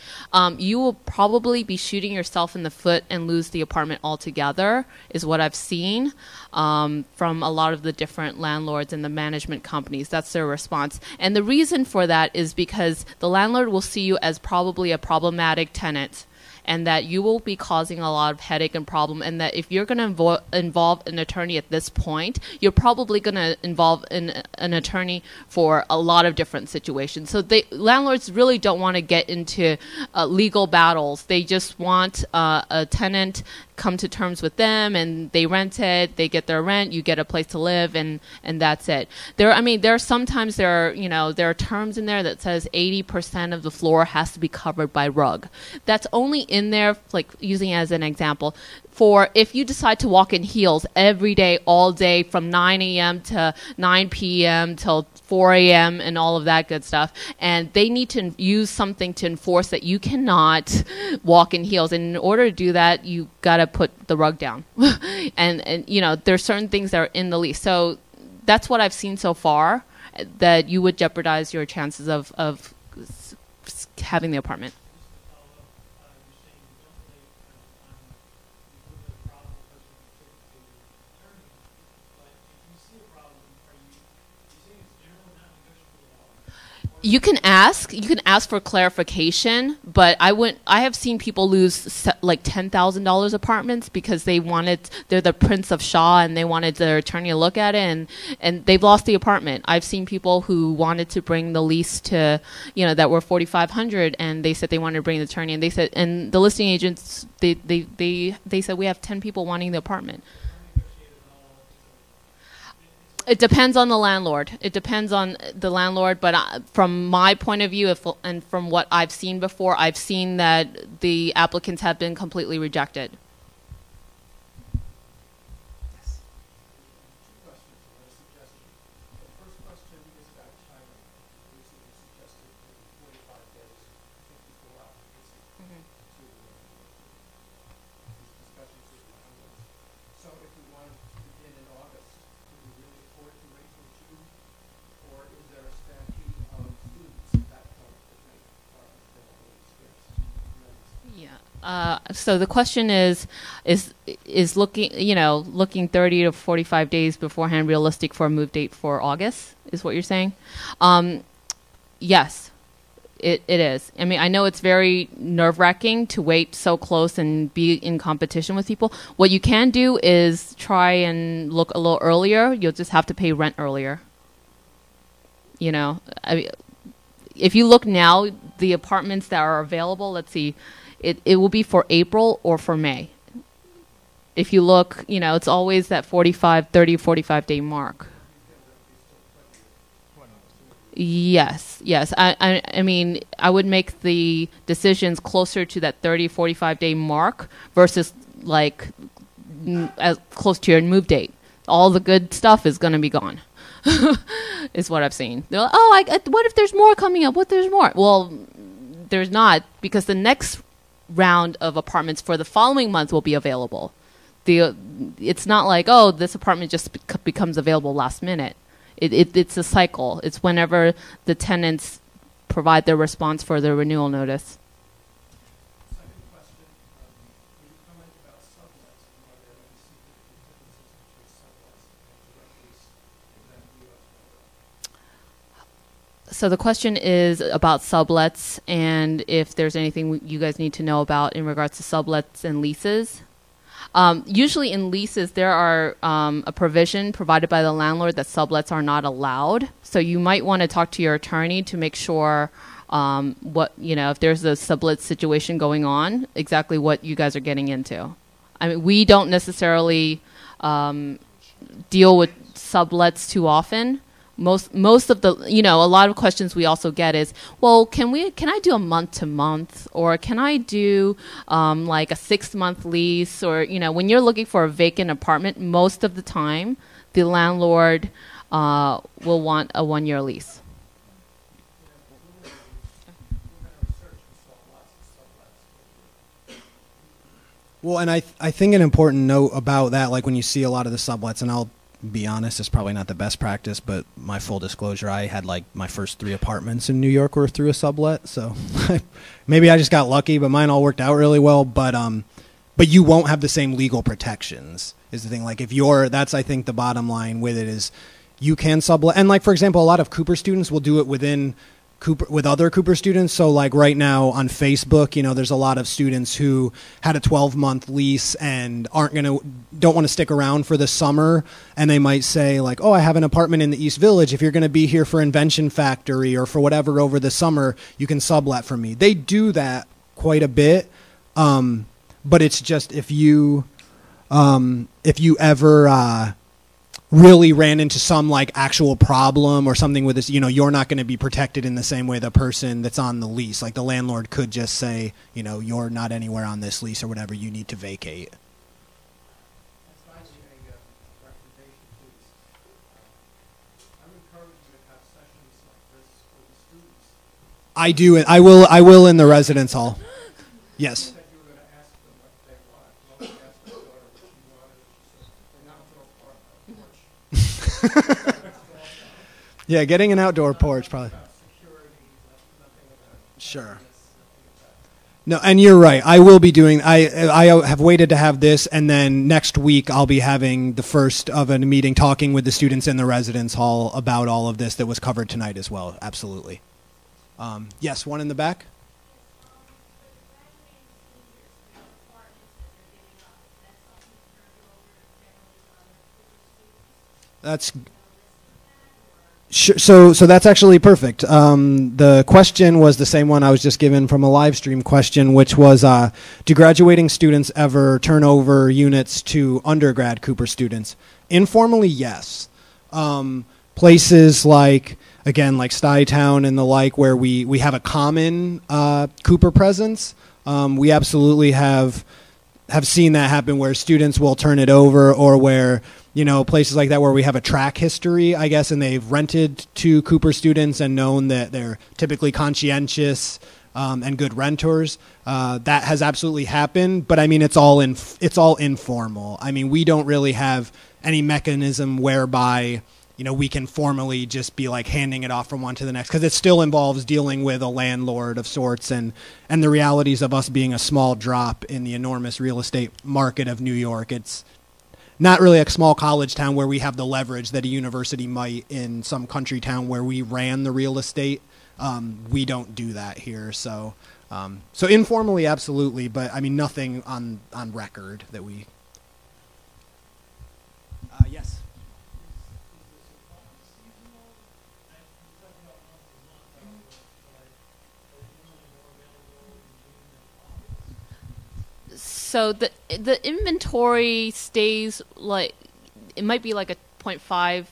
You will probably be shooting yourself in the foot and lose the apartment altogether, is what I've seen from a lot of the different landlords and the management companies. That's their response. And the reason for that is because the landlord will see you as probably a problematic tenant, and that you will be causing a lot of headache and problem, and that if you're going to involve an attorney at this point, you're probably going to involve an attorney for a lot of different situations. So landlords really don't want to get into legal battles. They just want a tenant come to terms with them, and they rent it, they get their rent, you get a place to live, and that's it. There are sometimes there are terms in there that says 80% of the floor has to be covered by rug. That's only in there, like using it as an example, for if you decide to walk in heels every day, all day, from 9 a.m. to 9 p.m. till 4 a.m. and all of that good stuff, and they need to use something to enforce that you cannot walk in heels. And in order to do that, you got to put the rug down. and there's certain things that are in the lease. So that's what I've seen so far, that you would jeopardize your chances of having the apartment. You can ask for clarification, but I have seen people lose like $10,000 apartments because they're the Prince of Shaw, and they wanted their attorney to look at it, and they've lost the apartment. I've seen people who wanted to bring the lease to, that were $4,500, and they said they wanted to bring the attorney, and they said, and the listing agents, they said, we have 10 people wanting the apartment. It depends on the landlord. But from my point of view, and from what I've seen before, I've seen that the applicants have been completely rejected. So the question is looking 30 to 45 days beforehand realistic for a move date for August, is what you're saying? Yes. It is. I mean, I know it's very nerve-wracking to wait so close and be in competition with people. What you can do is try and look a little earlier. You'll just have to pay rent earlier. You know, if you look now, the apartments that are available, let's see, it will be for April or for May. If you look, you know, it's always that 45-day mark. Yes. I mean, I would make the decisions closer to that 45-day mark versus like as close to your move date. All the good stuff is going to be gone, is what I've seen. They're like, oh, what if there's more coming up? What if there's more? Well, there's not, because the next round of apartments for the following month will be available. It's not like, oh, this apartment just becomes available last minute. It's a cycle. It's whenever the tenants provide their response for their renewal notice. Second question, can you comment about sublets and are there any significant differences between sublets and direct lease? So the question is about sublets and if there's anything you guys need to know about in regards to sublets and leases. Usually in leases, there are a provision provided by the landlord that sublets are not allowed. So you might want to talk to your attorney to make sure if there's a sublet situation going on, exactly what you guys are getting into. I mean, we don't necessarily deal with sublets too often. Most of the, a lot of questions we also get is, well, can I do a month to month, or can I do like a 6-month lease, or when you're looking for a vacant apartment, most of the time the landlord will want a 1-year lease. Well, and I think an important note about that, like when you see a lot of the sublets, and I'll be honest, it's probably not the best practice, but my full disclosure, I had like my first 3 apartments in New York were through a sublet, so maybe I just got lucky, but mine all worked out really well. But you won't have the same legal protections is the thing. Like that's I think the bottom line with it is you can sublet, and like for example, a lot of Cooper students will do it with other Cooper students. So like right now on Facebook, there's a lot of students who had a 12-month lease and don't want to stick around for the summer. And they might say like, oh, I have an apartment in the East Village. If you're going to be here for Invention Factory or for whatever over the summer, you can sublet from me. They do that quite a bit. But it's just if you ever really ran into some like actual problem or something with this, you're not going to be protected in the same way the person that's on the lease. Like the landlord could just say, you're not anywhere on this lease or whatever, you need to vacate. I do. I will in the residence hall. Yes. Yeah, getting an outdoor porch probably. Sure. No, and you're right. I will be doing. I have waited to have this, and then next week I'll be having the first of a meeting talking with the students in the residence hall about all of this that was covered tonight as well. Absolutely. Yes, one in the back. That's so that's actually perfect. The question was the same one I was just given from a live stream question, which was, do graduating students ever turn over units to undergrad Cooper students? Informally, yes. Places like Stuytown and the like, where we have a common Cooper presence, we absolutely have seen that happen, where students will turn it over, or where places like that where we have a track history, I guess, and they've rented to Cooper students and known that they're typically conscientious and good renters. That has absolutely happened, but I mean, it's all informal. I mean, we don't really have any mechanism whereby we can formally just be like handing it off from one to the next, because it still involves dealing with a landlord of sorts and the realities of us being a small drop in the enormous real estate market of New York. It's not really a small college town where we have the leverage that a university might in some country town where we ran the real estate We don't do that here. So so informally, absolutely, but I mean nothing on record that we. Yes. So the inventory stays like, it might be like a 0.5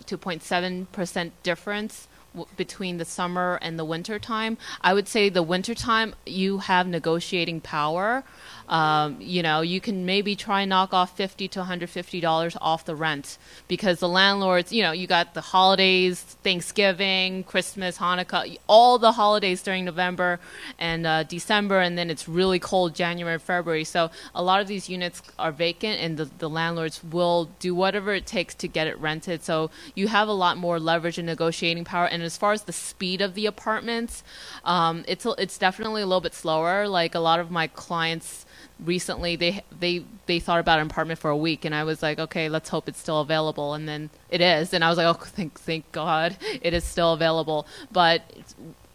to 0.7% difference between the summer and the winter time. I would say the winter time you have negotiating power. You know, you can maybe try and knock off $50 to $150 off the rent, because the landlords, you know, you got the holidays, Thanksgiving, Christmas, Hanukkah, all the holidays during November and December, and then it's really cold January, February. So a lot of these units are vacant, and the landlords will do whatever it takes to get it rented. So you have a lot more leverage and negotiating power. And as far as the speed of the apartments, it's definitely a little bit slower. Like a lot of my clients recently, they thought about an apartment for a week, and I was like, okay, let's hope it's still available. And then it is, and I was like, oh, thank God it is still available. But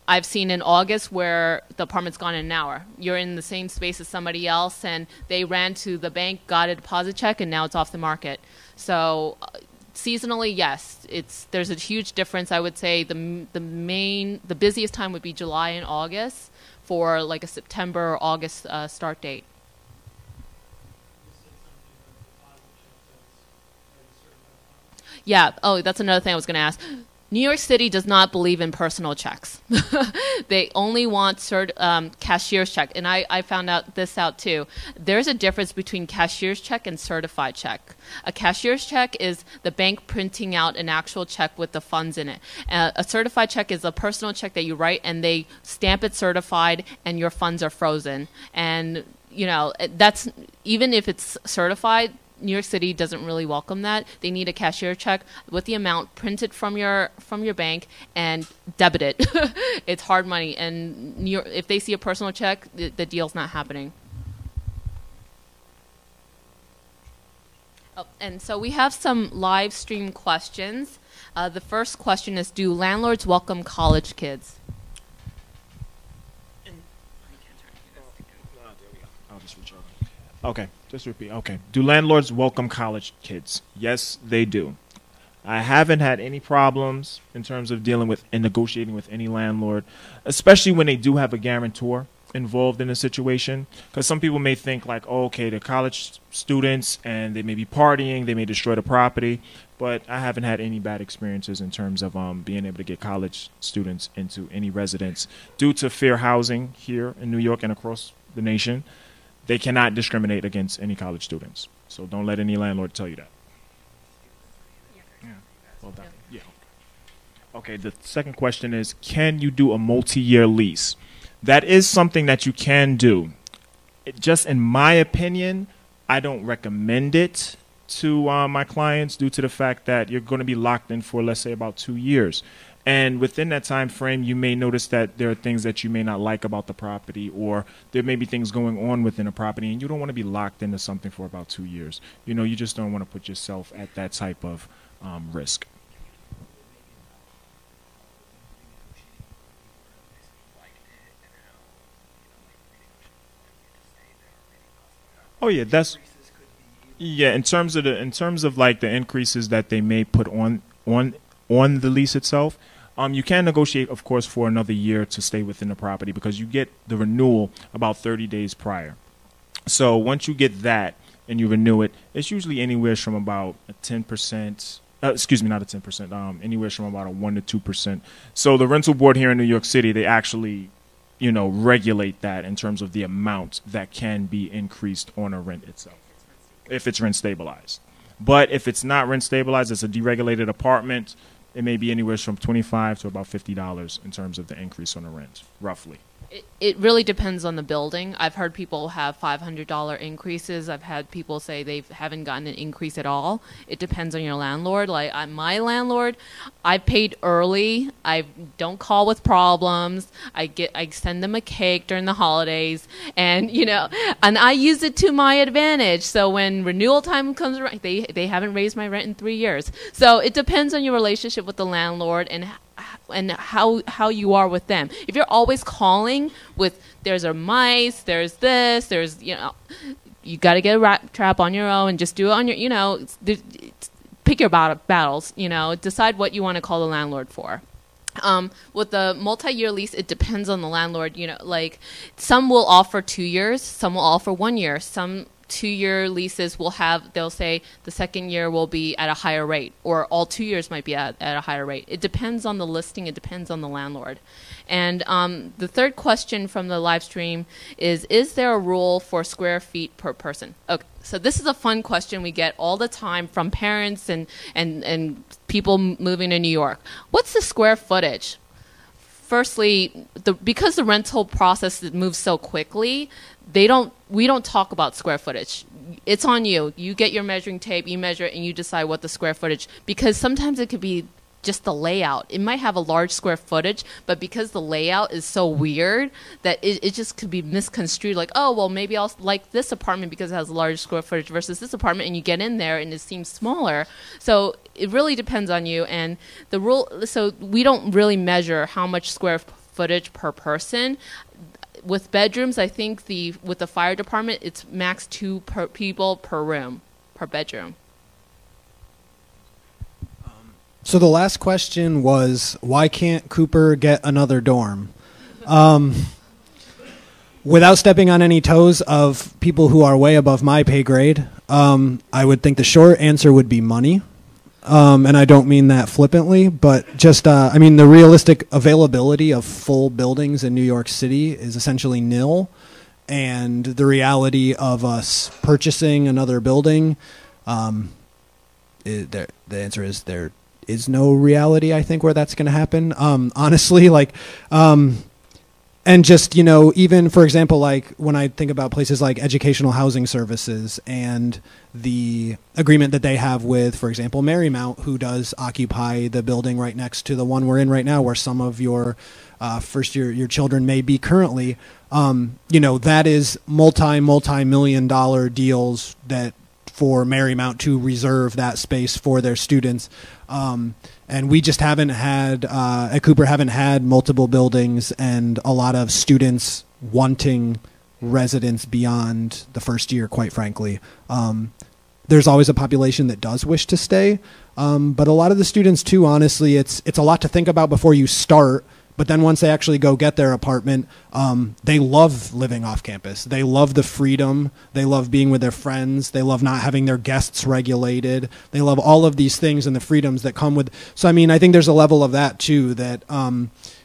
I've seen in August where the apartment's gone in an hour. You're in the same space as somebody else, and they ran to the bank, got a deposit check, and now it's off the market. So seasonally, yes, there's a huge difference. I would say the busiest time would be July and August for like a September or August start date. Yeah. Oh, that's another thing I was going to ask. New York City does not believe in personal checks. They only want cashier's check. And I found this out too. There's a difference between cashier's check and certified check. A cashier's check is the bank printing out an actual check with the funds in it. A certified check is a personal check that you write, and they stamp it certified, and your funds are frozen. And, you know, that's, even if it's certified, New York City doesn't really welcome that. They need a cashier check with the amount printed from your bank and debit it. It's hard money, and New York, if they see a personal check, the deal's not happening. Oh, and so we have some live stream questions. The first question is, do landlords welcome college kids? I'll just reach over. Okay, just repeat. Okay. Do landlords welcome college kids? Yes, they do. I haven't had any problems in terms of dealing with and negotiating with any landlord, especially when they do have a guarantor involved in a situation. Because some people may think like, oh, okay, they're college students and they may be partying, they may destroy the property. But I haven't had any bad experiences in terms of being able to get college students into any residence due to fair housing here in New York and across the nation. They cannot discriminate against any college students. So don't let any landlord tell you that. Yeah. Well done. Yeah. Okay, the second question is, can you do a multi-year lease? That is something that you can do. Just in my opinion, I don't recommend it to my clients due to the fact that you're going to be locked in for, let's say, about 2 years. And within that time frame, you may notice that there are things that you may not like about the property, or there may be things going on within a property, and you don't want to be locked into something for about 2 years. You know, you just don't want to put yourself at that type of risk. Oh yeah, in terms of like the increases that they may put on the lease itself. You can negotiate, of course, for another year to stay within the property, because you get the renewal about 30 days prior. So once you get that and you renew it, it's usually anywhere from about a 10%. Excuse me, not a 10%. Anywhere from about a 1 to 2%. So the rental board here in New York City, they actually, you know, regulate that in terms of the amount that can be increased on a rent itself, if it's rent stabilized. But if it's not rent stabilized, it's a deregulated apartment, it may be anywhere from $25 to about $50 in terms of the increase on the rent, roughly. It really depends on the building. I've heard people have $500 increases. I've had people say they haven't gotten an increase at all. It depends on your landlord. Like my landlord, I paid early. I don't call with problems. I send them a cake during the holidays, and and I use it to my advantage. So when renewal time comes around, they haven't raised my rent in 3 years. So it depends on your relationship with the landlord and and how you are with them. If you're always calling with there's a mice, there's this, there's, you know, you got to get a rat trap on your own and just do it on your, you know, pick your battles, you know, decide what you want to call the landlord for. With the multi-year lease, it depends on the landlord, you know, like some will offer 2 years, some will offer 1 year, some 2-year leases will have, they'll say the second year will be at a higher rate, or all 2 years might be at a higher rate. It depends on the listing, it depends on the landlord. And the third question from the live stream is there a rule for square feet per person? Okay, so this is a fun question we get all the time from parents and people moving to New York. What's the square footage? Firstly, because the rental process moves so quickly, we don't talk about square footage. It's on you. You get your measuring tape, you measure it, and you decide what the square footage, because sometimes it could be just the layout. It might have a large square footage, but because the layout is so weird that it just could be misconstrued, like, oh, well, maybe I'll like this apartment because it has a large square footage versus this apartment, and you get in there and it seems smaller. So it really depends on you. And the rule, so we don't really measure how much square footage per person. With bedrooms, I think with the fire department, it's max 2 people per room, per bedroom. So the last question was, why can't Cooper get another dorm? Without stepping on any toes of people who are way above my pay grade, I would think the short answer would be money. And I don't mean that flippantly, but just, I mean, the realistic availability of full buildings in New York City is essentially nil. And the reality of us purchasing another building, the answer is there is no reality, I think, where that's going to happen. Honestly, like, and just, you know, even, for example, like when I think about places like educational housing services and the agreement that they have with, for example, Marymount, who does occupy the building right next to the one we're in right now, where some of your your children may be currently, you know, that is multi-million-dollar deals that for Marymount to reserve that space for their students. And we just haven't had, at Cooper, haven't had multiple buildings and a lot of students wanting residence beyond the first year, quite frankly. There's always a population that does wish to stay. But a lot of the students, too, honestly, it's a lot to think about before you start. But then once they actually go get their apartment, they love living off campus. They love the freedom. They love being with their friends. They love not having their guests regulated. They love all of these things and the freedoms that come with. So, I mean, I think there's a level of that, too, that,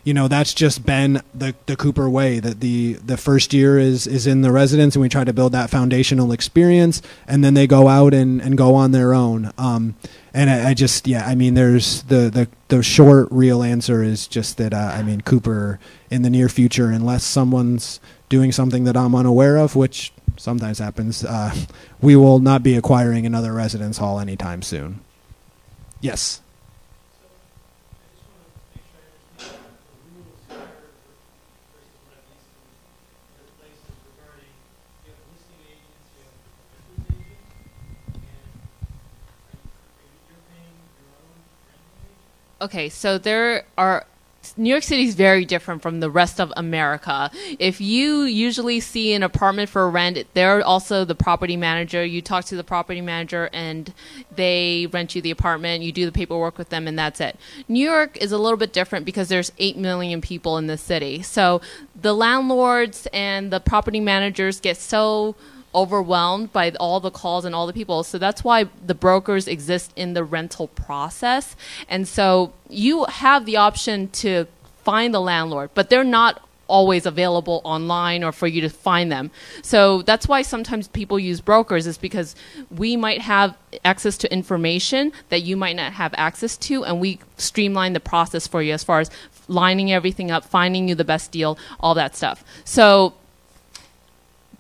you know, that's just been the Cooper way, that the first year is in the residence and we try to build that foundational experience, and then they go out and go on their own. And I just, yeah, I mean, there's the short, real answer is just that, I mean, Cooper, in the near future, unless someone's doing something that I'm unaware of, which sometimes happens, we will not be acquiring another residence hall anytime soon. Yes? Okay, so New York City is very different from the rest of America. If you usually see an apartment for rent, they're also the property manager. You talk to the property manager and they rent you the apartment. You do the paperwork with them and that's it. New York is a little bit different because there's 8 million people in the city. So the landlords and the property managers get so overwhelmed by all the calls and all the people. So that's why the brokers exist in the rental process. And so you have the option to find the landlord, but they're not always available online or for you to find them. So that's why sometimes people use brokers, is because we might have access to information that you might not have access to, and we streamline the process for you as far as lining everything up, finding you the best deal, all that stuff. So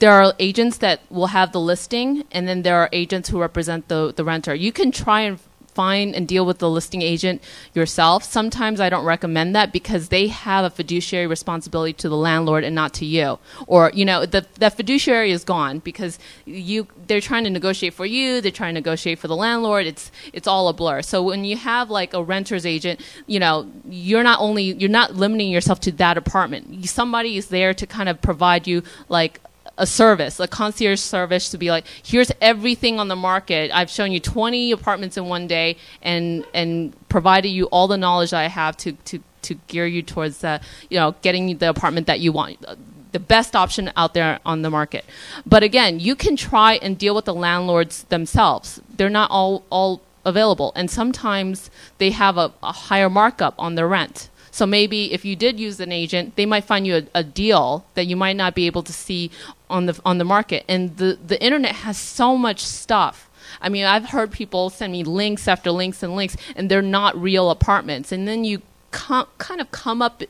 there are agents that will have the listing, and then there are agents who represent the renter. You can try and find and deal with the listing agent yourself, sometimes I don't recommend that because they have a fiduciary responsibility to the landlord and not to you. Or, you know, the fiduciary is gone because they're trying to negotiate for you, they're trying to negotiate for the landlord. It's all a blur. So when you have like a renter's agent, you know, you're not limiting yourself to that apartment. Somebody is there to kind of provide you like a service, a concierge service, to be like, here's everything on the market. I've shown you 20 apartments in one day and provided you all the knowledge that I have to gear you towards getting the apartment that you want, the best option out there on the market. But again, you can try and deal with the landlords themselves. They're not all available, and sometimes they have a higher markup on their rent. So maybe if you did use an agent, they might find you a deal that you might not be able to see on the market. And the internet has so much stuff. I mean, I've heard people send me links after links and links, and they're not real apartments. And then you kind of come up,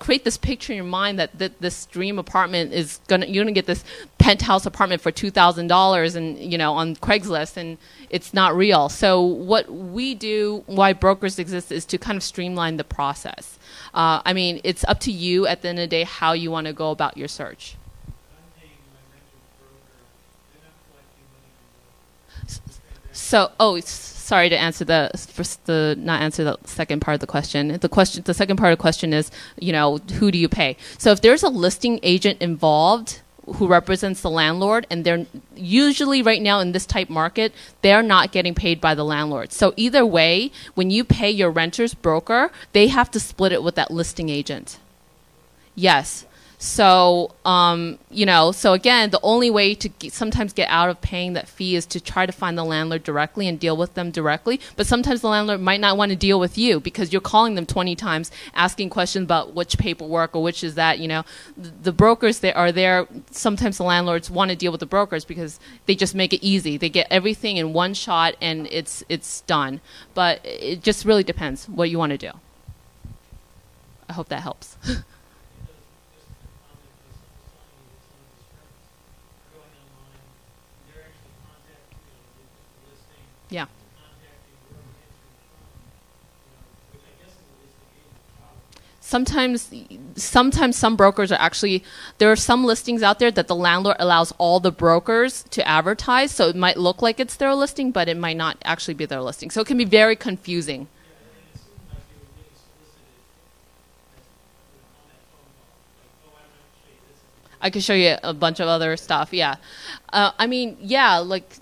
create this picture in your mind that this dream apartment you're gonna get this penthouse apartment for $2,000 and, you know, on Craigslist, and it's not real. So what we do, why brokers exist, is to kind of streamline the process. I mean, it's up to you at the end of the day how you want to go about your search. So, sorry to answer not answer the second part of the question. The second part of the question is, you know, who do you pay? So if there's a listing agent involved who represents the landlord, and they're usually right now in this type market, they're not getting paid by the landlord. So either way, when you pay your renter's broker, they have to split it with that listing agent. Yes. So, you know, so again, the only way to sometimes get out of paying that fee is to try to find the landlord directly and deal with them directly. But sometimes the landlord might not want to deal with you because you're calling them 20 times, asking questions about which paperwork or which is that, you know. The brokers that are there, sometimes the landlords want to deal with the brokers because they just make it easy. They get everything in one shot and it's done. But it just really depends what you want to do. I hope that helps. Yeah. Sometimes some brokers are actually, there are some listings out there that the landlord allows all the brokers to advertise, so it might look like it's their listing, but it might not actually be their listing. So it can be very confusing. I could show you a bunch of other stuff, yeah. I mean, yeah, like,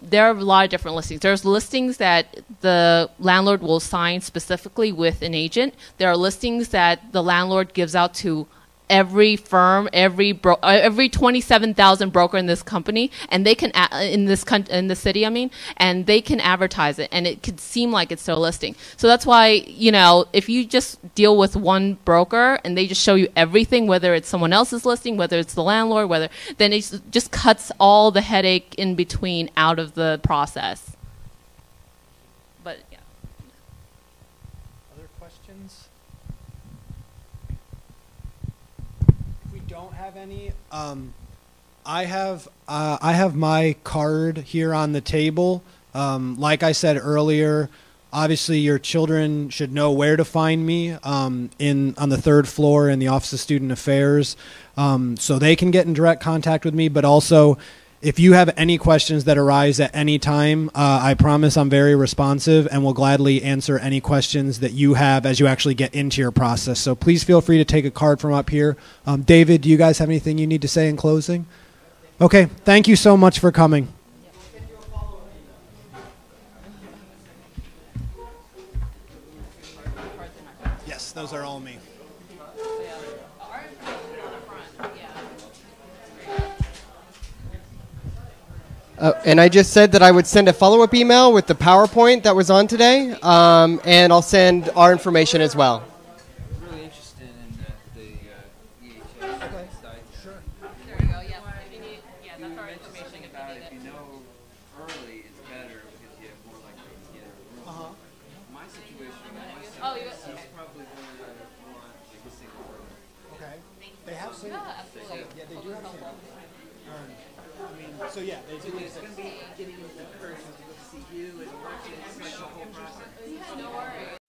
there are a lot of different listings. There's listings that the landlord will sign specifically with an agent. There are listings that the landlord gives out to every firm, every 27,000 broker in this company, and they can in the city, I mean, and they can advertise it, and it could seem like it's their listing. So that's why, you know, if you just deal with one broker and they just show you everything, whether it's someone else's listing, whether it's the landlord, then it just cuts all the headache in between out of the process. But yeah. Other questions? Don't have any. I have my card here on the table. Like I said earlier, obviously your children should know where to find me on the third floor in the Office of Student Affairs, so they can get in direct contact with me. But also, if you have any questions that arise at any time, I promise I'm very responsive and will gladly answer any questions that you have as you actually get into your process. So please feel free to take a card from up here. David, do you guys have anything you need to say in closing? Okay, thank you so much for coming. Yes, those are all me. And I just said that I would send a follow-up email with the PowerPoint that was on today, and I'll send our information as well. Really interested in the EHS site. Sure. There you go. Yeah. If you need, that's our information. If you know early, it's better because you have more likely to get a room. My situation, is probably going to want like a single room. Okay. They have single. Absolutely. Yeah, they do have single. So yeah, they do. It's going to be getting the person to go see you and watching it. It's like the whole process. No worries.